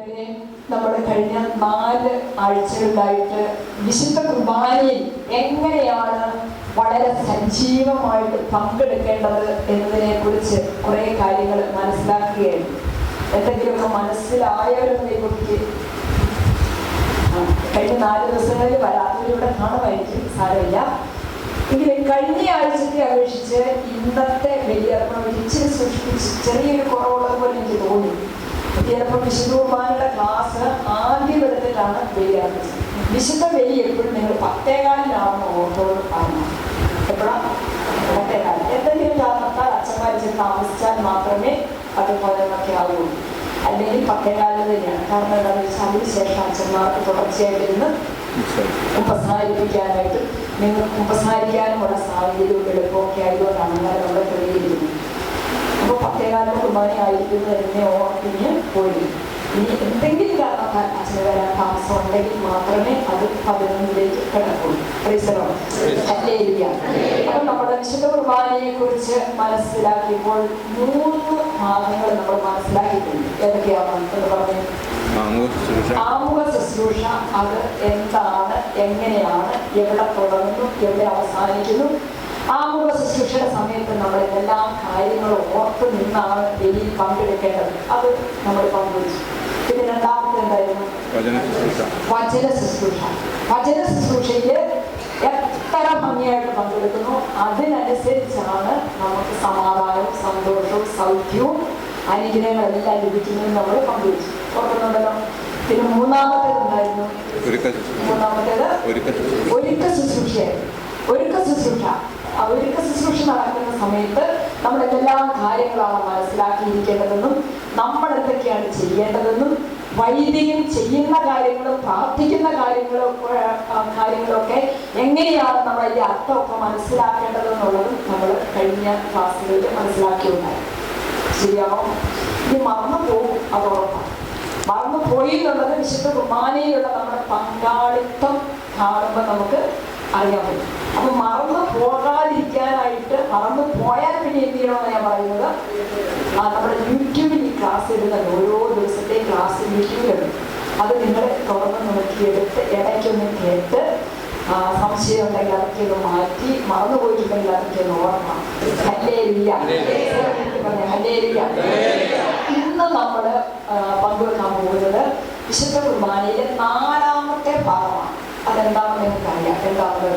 പ്രിയമുള്ളവരെ, നമ്മൾ കഴിഞ്ഞ 4 ആഴ്ചകളിലായിട്ട് വിശുദ്ധ കുർബാനയിൽ എങ്ങനെയാണ് വളരെ സജീവമായിട്ട് പങ്കെടുക്കേണ്ടത് എന്നതിനെ കുറിച്ച് കുറേ കാര്യങ്ങൾ മനസ്സിലാക്കുകയായിരുന്നു. എന്തെങ്കിലുമൊക്കെ മനസ്സിലായവരൊന്നും കൈകൊടുക്കുക. കഴിഞ്ഞ 4 ദിവസങ്ങളിൽ വരാത്തവരിവിടെ കാണുമായിരിക്കും, സാരമില്ല. എങ്കിലും കഴിഞ്ഞ ആഴ്ചത്തെ അപേക്ഷിച്ച് ഇന്നത്തെ ബലിയർപ്പണം ഇച്ചിരി സൂക്ഷിപ്പിച്ച് ചെറിയൊരു കുറവുള്ളത് പോലെ എനിക്ക് തോന്നി. ചിലപ്പോൾ വിശുദ്ധ കുർബാനയുടെ ക്ലാസ് ആദ്യം എടുത്തിട്ടാണ് ബലിയർപ്പിച്ചത്. വിശുദ്ധ ബലി എപ്പോഴും നിങ്ങൾ 10:15 ഓർത്തോട് കാണണം. എപ്പോഴാണ് 10:15? എന്തെങ്കിലും കാരണത്താൽ അച്ഛന്മാരിച്ച് താമസിച്ചാൽ മാത്രമേ അതുപോലെ ഒക്കെ ആവുള്ളൂ. അല്ലെങ്കിൽ 10:15 തന്നെയാണ്. കാരണം എന്താണെന്ന് വെച്ചാൽ അതിനുശേഷം അച്ഛന്മാർക്ക് തുടർച്ചയായിട്ടിരുന്ന് ഉപസാരിപ്പിക്കാനായിട്ട് നിങ്ങൾക്ക് ഉപസാരിക്കാനുമുള്ള സാഹചര്യവും എളുപ്പമൊക്കെ ആയതുകൊണ്ടാണ് അങ്ങനെ നമ്മൾ ക്രമീകരിക്കുന്നത്. അപ്പോൾ 10:15 കുർബാന ആയിരിക്കുന്നത് എന്നെ ഓർപ്പിന് പോയി. ഇനി എന്തെങ്കിലും കാരണത്താൽ അച്ഛന് വരാൻ താമസം ഉണ്ടെങ്കിൽ മാത്രമേ അത് 11-ലേക്ക് കിടക്കുള്ളൂ. അപ്പം നമ്മുടെ വിശുദ്ധ കുർബാനയെ കുറിച്ച് മനസ്സിലാക്കിയപ്പോൾ 3 ഭാഗങ്ങൾ നമ്മൾ മനസ്സിലാക്കിയിട്ടുണ്ട്. ഏതൊക്കെയാണ് എന്ന് പറഞ്ഞു? ആമുഖ ശുശ്രൂഷ, അത് എന്താണ്, എങ്ങനെയാണ്, എവിടെ തുടങ്ങുന്നു, എവിടെ അവസാനിക്കുന്നു. ആമുഖ ശുശ്രൂഷയുടെ സമയത്ത് നമ്മൾ എല്ലാ കാര്യങ്ങളും ഓർത്ത് നിന്നാണ് ബലിയിൽ പങ്കെടുക്കേണ്ടത്. അത് നമ്മൾ പങ്കുവച്ചു. പിന്നെ രണ്ടാമത്തെ എന്തായിരുന്നു? വചന ശുശ്രൂഷ. വചന ശുശ്രൂഷയിൽ എത്ര ഭംഗിയായിട്ട് പങ്കെടുക്കുന്നു അതിനനുസരിച്ചാണ് നമുക്ക് സമാധാനവും സന്തോഷവും സൗഖ്യവും അനുഗ്രഹങ്ങളെല്ലാം ലഭിക്കുന്നതെന്ന് നമ്മൾ പങ്കുവച്ചു. ഓർക്കുന്നുണ്ടല്ലോ. പിന്നെ മൂന്നാമത്തേത് എന്തായിരുന്നു? മൂന്നാമത്തേത് ഒരുക്ക ശുശ്രൂഷയായിരുന്നു. ഒരുക്ക ശുശ്രൂഷ നടക്കുന്ന സമയത്ത് നമ്മൾ എന്തെല്ലാം കാര്യങ്ങളാണ് മനസ്സിലാക്കിയിരിക്കേണ്ടതെന്നും നമ്മൾ എന്തൊക്കെയാണ് ചെയ്യേണ്ടതെന്നും വൈദികൻ ചെയ്യുന്ന കാര്യങ്ങളും പ്രാർത്ഥിക്കുന്ന കാര്യങ്ങളൊക്കെ എങ്ങനെയാണ് നമ്മൾ അതിൻ്റെ അർത്ഥമൊക്കെ മനസ്സിലാക്കേണ്ടതെന്നുള്ളതും നമ്മൾ കഴിഞ്ഞ ക്ലാസ്സുകളിൽ മനസ്സിലാക്കിയുണ്ടായി. ശരിയാണോ? ഇനി മറന്നു പോകും, അതോടൊപ്പം മറന്നു പോയി എന്നുള്ളത് വിശുദ്ധ കുർബാനയിലുള്ള നമ്മുടെ പങ്കാളിത്തം കാണുമ്പോൾ നമുക്ക് അറിയാൻ പറ്റും. അപ്പൊ മറന്നു പോകാതിരിക്കാനായിട്ട്, മറന്നു പോയാൽ പിന്നെ എന്ത് ചെയ്യണമെന്ന് ഞാൻ പറയുന്നത്, നമ്മുടെ യൂട്യൂബിൽ ഈ ക്ലാസ് ഇടുന്നത്, ഓരോ ദിവസത്തെ ക്ലാസ് യൂട്യൂബിലുണ്ട്. അത് നിങ്ങൾ തുറന്ന് നോക്കിയെടുത്ത് ഇടയ്ക്കൊന്ന് കേട്ട് സംശയം ഉണ്ടെങ്കിൽ അതൊക്കെ ഒന്ന് മാറ്റി, മറന്നു പോയിട്ടുണ്ടെങ്കിൽ അതൊക്കെ ഒന്ന് ഓർക്കണം. ഹല്ലേലൂയ. ഇന്ന് നമ്മൾ പങ്കുവെക്കാൻ പോകുന്നത് വിശുദ്ധ കുർബാനയിലെ 4ാമത്തെ ഭാഗമാണ്. അതെന്താണെന്ന് നിങ്ങൾക്കറിയാം. എന്താണ്?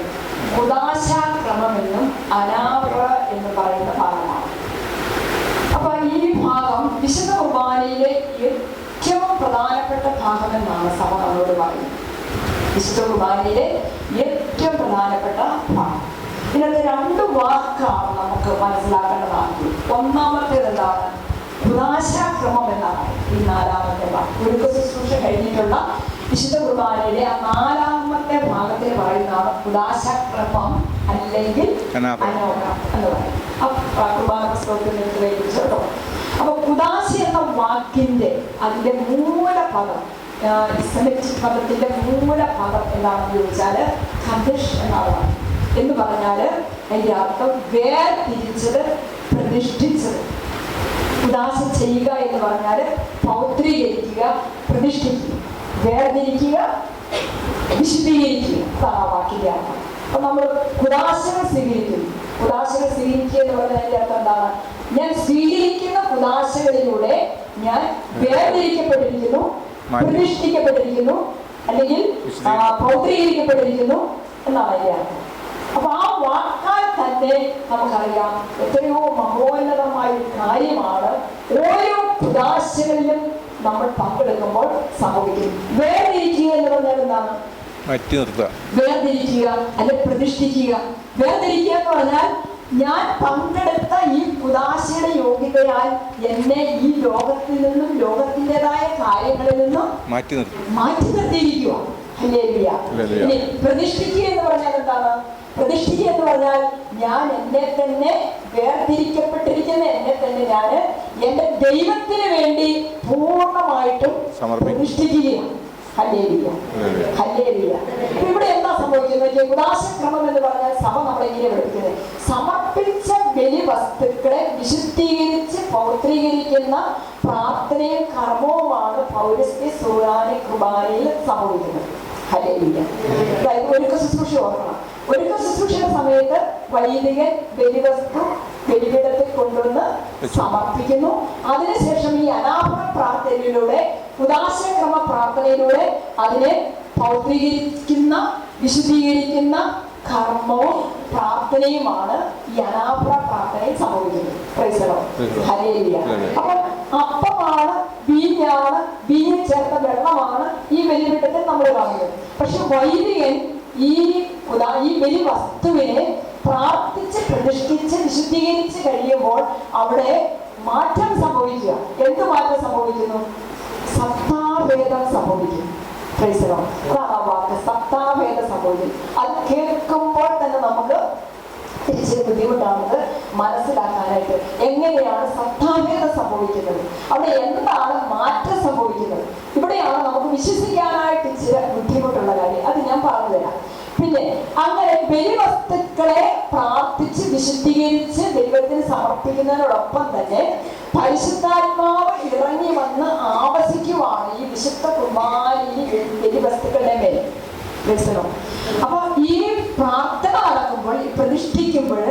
കുദാശാക്രമമെന്നും അനാവറ എന്ന് പറയുന്ന ഭാഗമാണ്. അപ്പൊ ഈ ഭാഗം വിശുദ്ധ കുർബാനയിലെ ഏറ്റവും പ്രധാനപ്പെട്ട ഭാഗമെന്നാണ് സഭ നമ്മളോട് പറയുന്നത്. വിശുദ്ധ കുർബാനയിലെ ഏറ്റവും പ്രധാനപ്പെട്ട ഭാഗം. ഇതിനകത്ത് 2 വാക്കാണ് നമുക്ക് മനസ്സിലാക്കേണ്ടതാണ്. ഒന്നാമത്തേത് എന്താണ്? കുദാശാക്രമം എന്നാണ് ഈ 4ാമത്തെ ഭാഗം. ഒരുക്ക ശുശ്രൂഷ കഴിഞ്ഞിട്ടുള്ള വിശുദ്ധ കുർബാനയുടെ ആ 4ാമത്തെ ഭാഗത്തിൽ പറയുന്നതാണ് കുദാശാക്രമം അല്ലെങ്കിൽ അനോഗ്രം എന്ന് പറയും. കുർബാന പുസ്തകത്തിൽ കേട്ടോ. അപ്പൊ കുദാശ എന്ന വാക്കിന്റെ അതിന്റെ മൂലപദം, ഇസ്ലാമിക് പദത്തിന്റെ മൂലപദം എന്താണെന്ന് ചോദിച്ചാല് ഖദിഷ് എന്നാണ്. എന്ന് പറഞ്ഞാല് അതിന്റെ അർത്ഥം വേർതിരിച്ചത്, പ്രതിഷ്ഠിച്ചത്. കുദാശ ചെയ്യുക എന്ന് പറഞ്ഞാല് പൗത്രീകരിക്കുക, പ്രതിഷ്ഠിക്കുക, വേർതിരിക്കുക, വിശുദ്ധീകരിക്കുക. അതാണ് ആ വാക്കിന്റെ അർത്ഥം. അപ്പൊ നമ്മൾ കുദാശകൾ സ്വീകരിക്കുന്നു. കുദാശകൾ സ്വീകരിക്കുക എന്ന് പറഞ്ഞാൽ അതിന്റെ അർത്ഥം എന്താണ്? ഞാൻ സ്വീകരിക്കുന്ന കുദാശകളിലൂടെ ഞാൻ വേർതിരിക്കപ്പെട്ടിരിക്കുന്നു, പ്രതിഷ്ഠിക്കപ്പെട്ടിരിക്കുന്നു, അല്ലെങ്കിൽ പൗത്രീകരിക്കപ്പെട്ടിരിക്കുന്നു എന്നാണ് അതിന്റെ അർത്ഥം. അപ്പൊ ആ വാക്കാൽ തന്നെ നമുക്കറിയാം എത്രയോ മഹോന്നതമായ കാര്യമാണ് ഓരോ കുദാശകളിലും നമ്മൾ പങ്കെടുക്കുമ്പോൾ സംഭവിക്കും. വേർതിരിക്കുക എന്ന് പറഞ്ഞാൽ എന്താണ്? വേർതിരിക്കുക അല്ലെ പ്രതിഷ്ഠിക്കുക. വേർതിരിക്കുക എന്ന് പറഞ്ഞാൽ ഞാൻ പങ്കെടുത്ത ഈ കുദാശയുടെ യോഗ്യതയാൽ എന്നെ ഈ ലോകത്തിൽ നിന്നും ലോകത്തിൻ്റെതായ കാര്യങ്ങളിൽ നിന്നും മാറ്റി നിർത്തിയിരിക്കുക. ഇനി പ്രതിഷ്ഠിക്കുക എന്ന് പറഞ്ഞാൽ എന്താണ്? പ്രതിഷ്ഠിക്കുക എന്ന് പറഞ്ഞാൽ ഞാൻ എന്നെ തന്നെ വേർതിരിക്കപ്പെട്ടിരിക്കുന്ന എന്നെ തന്നെ ഞാൻ എന്റെ ദൈവത്തിന് വേണ്ടി പൂർണ്ണമായിട്ടും പ്രതിഷ്ഠിക്കുകയാണ്. ഇവിടെ എന്താ സംഭവിക്കുന്നത്? കുദാശക്രമം എന്ന് പറഞ്ഞാൽ സഭ നമ്മളെങ്ങനെ പഠിക്കുന്നത്? സമർപ്പിച്ച ബലി വസ്തുക്കളെ വിശുദ്ധീകരിച്ച് പൗത്രീകരിക്കുന്ന പ്രാർത്ഥനയും കർമ്മവുമാണ് പൗരസ്ത്യ സുറാനി കുർബാനയിൽ സംഭവിക്കുന്നത്. ഹല്ലേലൂയ. അതായത് ഒരുക്ക ശുശ്രൂഷ ഓർക്കണം. ഒരുക്ക ശുശ്രൂഷയുടെ സമയത്ത് വൈദികൻ ബലിവസ്തു ബലിപീഠത്തിൽ കൊണ്ടുവന്ന് സമർപ്പിക്കുന്നു. അതിനുശേഷം ഈ അനാഭരണ പ്രാർത്ഥനയിലൂടെ, ഉദാശക്രമ പ്രാർത്ഥനയിലൂടെ അതിനെ പൗത്രീകരിക്കുന്ന, വിശുദ്ധീകരിക്കുന്ന കർമ്മവും പ്രാർത്ഥനയുമാണ് ഈ അനാഭരണ പ്രാർത്ഥനയിൽ സംഭവിക്കുന്നത്. Praise the Lord. ഹല്ലേലൂയ. അപ്പോൾ അപ്പമാണ്, വീഞ്ഞാണ്, വീഞ്ഞിൽ ചേർത്ത വെള്ളമാണ് ഈ ബലിപീഠത്തിൽ നമ്മൾ കാണുന്നത്. പക്ഷെ വൈദികൻ ഈ ബലി വസ്തുവിനെ പ്രാർത്ഥിച്ച് പ്രതിഷ്ഠിച്ച് വിശുദ്ധീകരിച്ച് കഴിയുമ്പോൾ അവിടെ മാറ്റം സംഭവിക്കുക. എന്ത് മാറ്റം സംഭവിക്കുന്നു? സത്താഭേദം സംഭവിക്കും. വാക്ക് സത്താഭേദം സംഭവിക്കും. അത് കേൾക്കുമ്പോൾ തന്നെ നമുക്ക് ഇച്ചിരി ബുദ്ധിമുട്ടാണത് മനസ്സിലാക്കാനായിട്ട്. എങ്ങനെയാണ് സത്താഭേദം സംഭവിക്കുന്നത്? അവിടെ എന്താണ് മാറ്റം സംഭവിക്കുന്നത്? ഇവിടെയാണ് നമുക്ക് വിശ്വസിക്കാനായിട്ട് ഇച്ചിരി ബുദ്ധിമുട്ടുള്ള കാര്യം. അത് ഞാൻ പറഞ്ഞു തരാം. പിന്നെ അങ്ങനെ ബലിവസ്തുക്കളെ പ്രാർത്ഥിച്ച് വിശുദ്ധീകരിച്ച് ദൈവത്തിന് സമർപ്പിക്കുന്നതിനോടൊപ്പം തന്നെ പരിശുദ്ധാത്മാവ് ഇറങ്ങി വന്ന് ആവസിക്കുവാണ് ഈ വിശുദ്ധ കുർബാനയിൽ ബലിവസ്തുക്കളുടെ മേൽ. അപ്പൊ ഈ പ്രാർത്ഥന നടക്കുമ്പോൾ, ഈ പ്രതിഷ്ഠിക്കുമ്പോൾ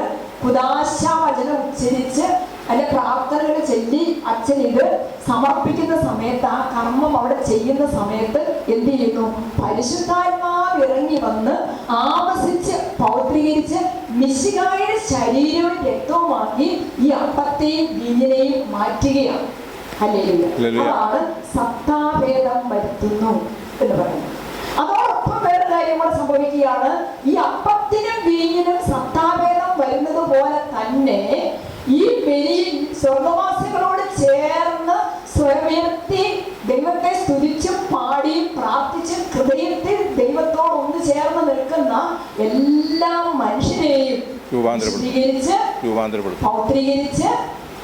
കുദാശാവചനം ഉച്ചരിച്ച് അല്ലെ പ്രാർത്ഥനകൾ ചൊല്ലി അച്ഛൻ ഇത് സമർപ്പിക്കുന്ന സമയത്ത്, ആ കർമ്മം അവിടെ ചെയ്യുന്ന സമയത്ത് എന്ത് ചെയ്യുന്നു? പരിശുദ്ധാത്മാവ് ഇറങ്ങി വന്ന് ആവസിച്ച് പൗത്രീകരിച്ച് മിശിഹായുടെ ശരീരവും രക്തവുമാക്കി ഈ അപ്പത്തെയും വീഞ്ഞിനെയും മാറ്റുകയാണ്. ഹല്ലേലൂയ. അതാണ് സത്താഭേദം വരുത്തുന്നു എന്ന് പറയുന്നത്. അതോടൊപ്പം വേറെ കാര്യം കൂടെ സംഭവിക്കുകയാണ്. ഈ അപ്പത്തിനും വീഞ്ഞിനും സത്താഭേദം വരുന്നത് പോലെ തന്നെ ഈ ബലിയിൽ സ്വർഗവാസികളോട് ചേർന്ന് സ്വയമുയർത്തി ദൈവത്തെ സ്തുതിച്ചും പാടിയും പ്രാർത്ഥിച്ചും ഹൃദയത്തിൽ ദൈവത്തോട് ഒന്ന് ചേർന്ന് നിൽക്കുന്ന എല്ലാ മനുഷ്യരെയും പൗത്രീകരിച്ച്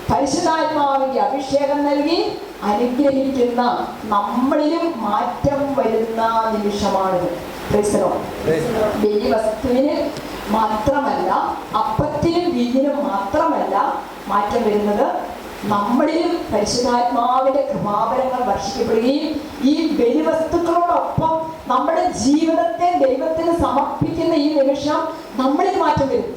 പരിശുദ്ധാത്മാവിന്റെ അഭിഷേകം നൽകി അനുഗ്രഹിക്കുന്ന, നമ്മളിലും മാറ്റം വരുന്ന നിമിഷമാണിത്. ബലി വസ്തുവിന് മാത്രമല്ല, അപ്പത്തിനും വീഞ്ഞിനും മാത്രമല്ല മാറ്റം വരുന്നത്, നമ്മളിലും പരിശുദ്ധാത്മാവിന്റെ കൃപാവരങ്ങൾ വർഷിക്കപ്പെടുകയും ഈ ബലിവസ്തുക്കളോടൊപ്പം നമ്മുടെ ജീവിതത്തെ ദൈവത്തിന് സമർപ്പിക്കുന്ന ഈ നിമിഷം നമ്മളിൽ മാറ്റം വരും.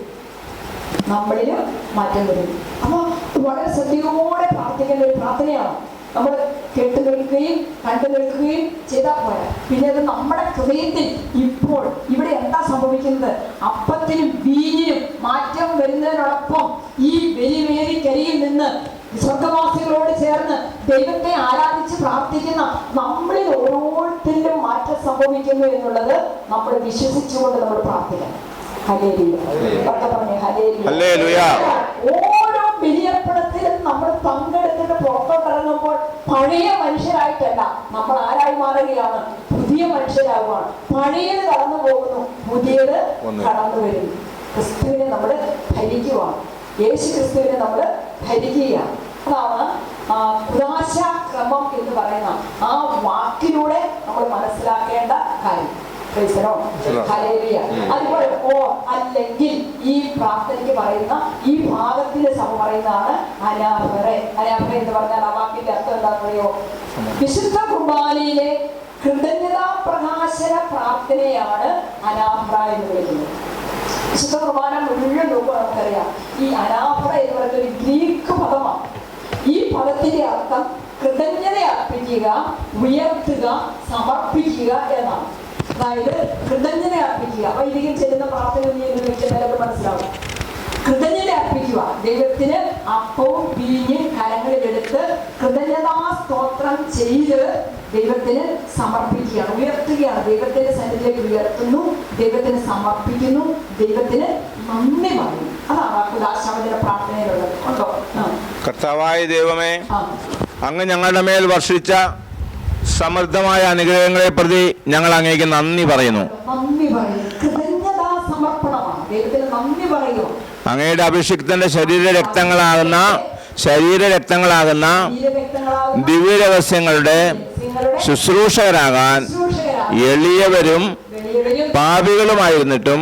നമ്മളിലും മാറ്റം വരും. അപ്പോൾ വളരെ ശ്രദ്ധയോടെ പ്രാർത്ഥിക്കേണ്ട ഒരു പ്രാർത്ഥനയാണ്. നമ്മൾ കേട്ടു നിൽക്കുകയും കണ്ടു നിൽക്കുകയും ചെയ്താൽ പോരാ. പിന്നെ അത് നമ്മുടെ ഹൃദയത്തിൽ ഇപ്പോൾ ഇവിടെ എന്താ സംഭവിക്കുന്നത്? അപ്പത്തിനും വീഞ്ഞിനും മാറ്റം വരുന്നതിനോടൊപ്പം ഈ ബലിവേദിക്കരിയിൽ നിന്ന് സ്വർഗവാസികളോട് ചേർന്ന് ദൈവത്തെ ആരാധിച്ച് പ്രാർത്ഥിക്കുന്ന നമ്മളിൽ ഓരോരുത്തരിലും മാറ്റം സംഭവിക്കുന്നു എന്നുള്ളത് നമ്മൾ വിശ്വസിച്ചുകൊണ്ട് നമ്മൾ പ്രാർത്ഥിക്കണം. ഓരോ ബലിയർപ്പണത്തിലും നമ്മൾ പങ്കെടുത്തിട്ട് പുറത്തോട്ടിറങ്ങുമ്പോൾ പഴയ മനുഷ്യരായിട്ടല്ല നമ്മൾ ആരായി മാറുകയാണ്? പുതിയ മനുഷ്യരാകുകയാണ്. പഴയത് കടന്നു പോകുന്നു, പുതിയത് കടന്നു വരുന്നു. ക്രിസ്തുവിനെ നമ്മൾ ധരിക്കുവാണ്. യേശു ക്രിസ്തുവിനെ നമ്മൾ ധരിക്കുകയാണ്. അതാണ് കുദാശാക്രമം എന്ന് പറയുന്ന ആ വാക്കിലൂടെ നമ്മൾ മനസ്സിലാക്കേണ്ട കാര്യം. അതുപോലെ അല്ലെങ്കിൽ ഈ പ്രാർത്ഥനയ്ക്ക് പറയുന്ന ഈ ഭാഗത്തിന്റെ സഭ പറയുന്നതാണ് അനാഭര. അനാഭര എന്ന് പറഞ്ഞാൽ ആ വാക്കിന്റെ അർത്ഥം എന്താണെന്ന് അറിയോ? വിശുദ്ധ കുർബാനയിലെ കൃതജ്ഞതാ പ്രകാശന പ്രാർത്ഥനയാണ് അനാഭര എന്ന് വിളിക്കുന്നത്. വിശുദ്ധ കുർബാന മുഴുവൻ നോക്കുമ്പോൾ നമുക്കറിയാം, ഈ അനാഭര എന്ന് പറയുന്ന ഒരു ഗ്രീക്ക് പദമാണ്. ഈ പദത്തിന്റെ അർത്ഥം കൃതജ്ഞത അർപ്പിക്കുക, ഉയർത്തുക, സമർപ്പിക്കുക എന്നാണ്. അതായത് കൃതജ്ഞത അർപ്പിക്കുക. വൈദികൻ ചെല്ലുന്ന പ്രാർത്ഥന നിലവിൽ മനസ്സിലാവും. കൃതജ്ഞത അർപ്പിക്കുക, ദൈവത്തിന് അപ്പവും വീഞ്ഞും കരങ്ങളിലെടുത്ത് കൃതജ്ഞതാ സ്തോത്രം ചെയ്ത് ദൈവത്തിന് സമർപ്പിക്കുകയാണ്, ഉയർത്തുകയാണ്. ദൈവത്തിന്റെ സന്നിധിയിലേക്ക് ഉയർത്തുന്നു, ദൈവത്തിന് സമർപ്പിക്കുന്നു, ദൈവത്തിന് നന്ദി പറയുന്നു. അതാണ് കുദാശാവചന പ്രാർത്ഥനയിലുള്ളത്. ഉണ്ടോ? കർത്താവായ ദൈവമേ, അങ്ങ് ഞങ്ങളുടെ മേൽ വർഷിച്ച സമൃദ്ധമായ അനുഗ്രഹങ്ങളെ പ്രതി ഞങ്ങൾ അങ്ങേക്ക് നന്ദി പറയുന്നു. അങ്ങയുടെ അഭിഷിക്തന്റെ ശരീരരക്തങ്ങളാകുന്ന ദിവ്യരഹസ്യങ്ങളുടെ ശുശ്രൂഷകരാകാൻ എളിയവരും പാപികളുമായിരുന്നിട്ടും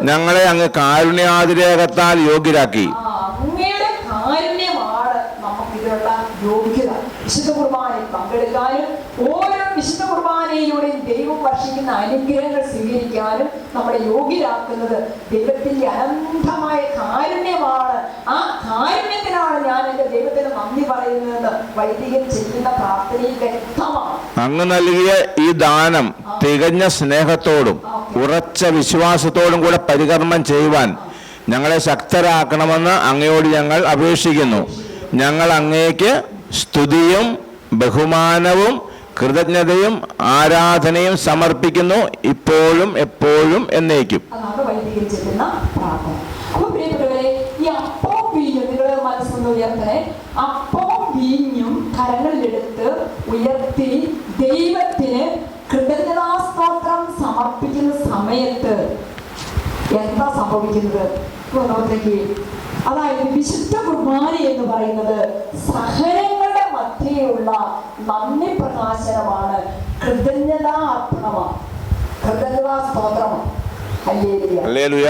ഞങ്ങളെ അങ്ങ് കാരുണ്യാതിരേകത്താൽ യോഗ്യരാക്കി. അങ്ങയുടെ കാരുണ്യമാണ് നമുക്കിതിനുള്ള യോഗ്യത. വിശുദ്ധ കുർബാനയിൽ പങ്കെടുക്കാനും ഓരോ വിശുദ്ധ കുർബാനയിലൂടെയും ദൈവം വർഷിക്കുന്ന അനുഗ്രഹങ്ങൾ സ്വീകരിക്കാനും നമ്മളെ യോഗ്യരാക്കുന്നത് ദൈവത്തിന്റെ അനന്തമായ കാരുണ്യമാണ്. ആ കാരുണ്യത്തിനാണ് ഞാൻ എൻ്റെ ദൈവത്തിന് നന്ദി പറയുന്നതെന്ന് വൈദികൻ ചെയ്യുന്ന പ്രാർത്ഥനയിൽ വ്യക്തമാണ്. അങ്ങ് നൽകിയ ഈ ദാനം തികഞ്ഞ സ്നേഹത്തോടും ഉറച്ച വിശ്വാസത്തോടും കൂടെ പരികർമ്മം ചെയ്യുവാൻ ഞങ്ങളെ ശക്തരാക്കണമെന്ന് അങ്ങയോട് ഞങ്ങൾ അപേക്ഷിക്കുന്നു. ഞങ്ങൾ അങ്ങേക്ക് സ്തുതിയും ബഹുമാനവും കൃതജ്ഞതയും ആരാധനയും സമർപ്പിക്കുന്നു, ഇപ്പോഴും എപ്പോഴും എന്നേക്കും. അതാണ് വൈദികൻ ചെയ്യുന്ന പ്രാർത്ഥന. അപ്പൊ പ്രിയപ്പെട്ടവരെ, ഈ അപ്പവും വീഞ്ഞും നിങ്ങൾ മനസ്സൊന്ന് ഉയർത്തണേ. അപ്പവും വീഞ്ഞും കരങ്ങളിലെടുത്ത് ഉയർത്തി ദൈവത്തിന് കൃതജ്ഞതാസ്തോത്രം സമർപ്പിക്കുന്ന സമയത്ത് എന്താ സംഭവിക്കുന്നത്? അതായത് വിശുദ്ധ കുർബാന എന്ന് പറയുന്നത് സഹനങ്ങളുടെ മധ്യയുള്ള നന്ദി പ്രകാശനമാണ്, കൃതജ്ഞതാ അർപ്പണമാണ്, കൃതജ്ഞതാ സ്തോത്രമാണ്. ഹല്ലേലൂയ.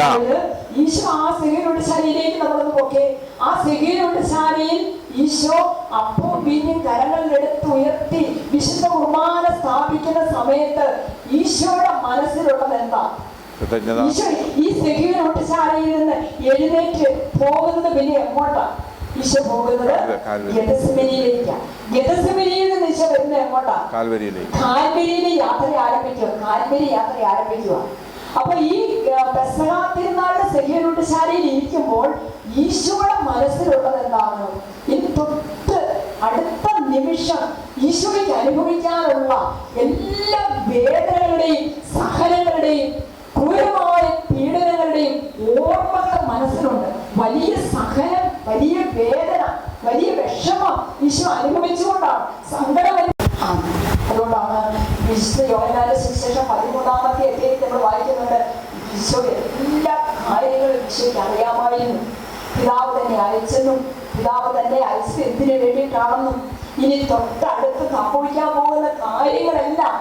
ഈശോ ആ സെഹീനോട് ശാലയിലേക്ക് നമ്മളൊന്ന് പോക്കെ. ആ സെഹീനോട് ശാലയിൽ ഈശോ അപ്പവും വീഞ്ഞും കരങ്ങളിലെടുത്ത് ഉയർത്തി വിശുദ്ധ കുർബാന സ്ഥാപിക്കുന്ന സമയത്ത് ഈശോയുടെ മനസ്സിലുള്ളത് എന്താ? ഈശോ ഈ സെഹീനോട് ശാലയിൽ നിന്ന് എഴുന്നേറ്റ് പോകുന്നത് പിന്നെ എങ്ങോട്ടാ? ഈശോ പോകുന്നത് ഗെത്സമനിയിലേക്കാണ്. ഗെത്സമനിയിൽ നിന്ന് ഈശോ വരുന്നത് എങ്ങോട്ടാ? കാൽവരിയിലെ യാത്ര ആരംഭിക്കുക. കാൽവരി യാത്ര ആരംഭിക്കുക. അപ്പൊ ഈ പെസഹ തിരുനാളിന്റെ സെഹീനോട് ശാലയിൽ ഇരിക്കുമ്പോൾ ഈശോയുടെ മനസ്സിലുള്ളത് എന്താണ്? ഇനി തൊട്ട് അടുത്ത നിമിഷം ഈശോയ്ക്ക് അനുഭവിക്കാനുള്ള എല്ലാ വേദനകളുടെയും സഹനങ്ങളുടെയും ക്രൂരമായ പീഡനങ്ങളുടെയും ഓർമ്മകൾ മനസ്സിലുണ്ട്. വലിയ സഹനം, വലിയ വേദന, വലിയ വിഷമം ഈശോ അനുഭവിച്ചുകൊണ്ടാണ്, സങ്കടം. അതുകൊണ്ടാണ് വിശുദ്ധ യോഹന്നാന്റെ സുവിശേഷം 13-ാമത്തെ അധ്യായത്തിൽ നമ്മൾ വായിക്കുന്നുണ്ട്, ഈശോ എല്ലാ കാര്യങ്ങളും ഈശോയ്ക്ക് അറിയാമായിരുന്നു. പിതാവ് തന്നെ അയച്ചെന്നും പിതാവ് തന്നെ അയച്ചത് എന്തിനു വേണ്ടിയിട്ടാണെന്നും ഇനി തൊട്ടടുത്ത് സംഭവിക്കാൻ പോകുന്ന കാര്യങ്ങളെല്ലാം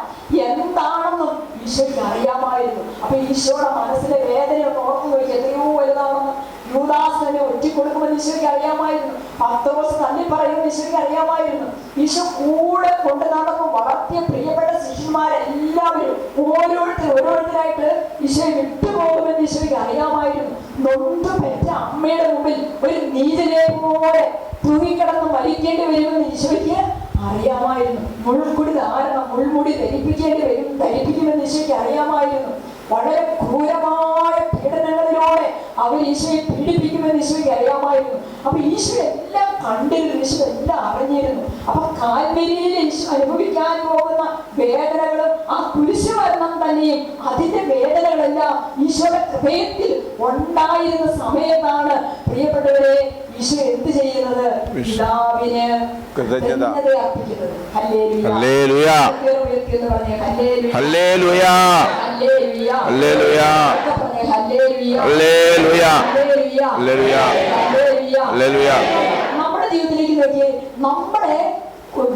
എന്താണെന്നും ഈശോയ്ക്ക് അറിയാമായിരുന്നു. അപ്പൊ ഈശോയുടെ മനസ്സിലെ വേദന ഒന്ന് ഓർത്തു നോക്കി, എത്രയോ വലുതാണെന്ന്. യൂദാസ് തന്നെ ഒറ്റിക്കൊടുക്കുമെന്ന് ഈശോയ്ക്ക് അറിയാമായിരുന്നു. പത്രോസ് തള്ളി പറയുമെന്ന് ഈശോയ്ക്ക് അറിയാമായിരുന്നു. ഈശോ കൂടെ കൊണ്ടു നടന്നു വളർത്തിയ പ്രിയപ്പെട്ട ശിഷ്യന്മാരെല്ലാവരും ഓരോരുത്തരായിട്ട് ഈശോയെ വിട്ടുപോകുമെന്ന് ഈശോയ്ക്ക് അറിയാമായിരുന്നു. നൊന്തു പെറ്റ അമ്മയുടെ മുമ്പിൽ ഒരു നീചനെ പോലെ തൂങ്ങിക്കിടന്ന് മരിക്കേണ്ടി വരുമെന്ന് ഈശോയ്ക്ക് അറിയാമായിരുന്നു. മുൾക്കുടി ധാരണം, മുൾമുടി ധരിപ്പിക്കുമെന്ന് ഈശോയ്ക്ക് അറിയാമായിരുന്നു. വളരെ ക്രൂരമായ പീഡനങ്ങളിലൂടെ അവർ ഈശോയെ പീഡിപ്പിക്കുമെന്ന് ഈശോയ്ക്ക് അറിയാമായിരുന്നു. അപ്പൊ ഈശോ എല്ലാം കണ്ടിരുന്നു, ഈശോ എല്ലാം അറിഞ്ഞിരുന്നു. അപ്പൊ കാൽവരിയിൽ ഈശോ അനുഭവിക്കാൻ പോകുന്ന വേദനകളും ആ കുരിശുമരണം തന്നെയും അതിന്റെ വേദനകളെല്ലാം ഈശോയുടെ ഹൃദയത്തിൽ ഉണ്ടായിരുന്ന സമയത്താണ് പ്രിയപ്പെട്ടവരെ ഈശോ എന്ത് ചെയ്യുന്നത്? പിതാവിന് കൃതജ്ഞത അർപ്പിക്കുന്നത്. Hallelujah, hallelujah, hallelujah, hallelujah, hallelujah, hallelujah, hallelujah. നമ്മുടെ ജീവിതത്തിലേക്ക് നോക്കിയേ, നമ്മുടെ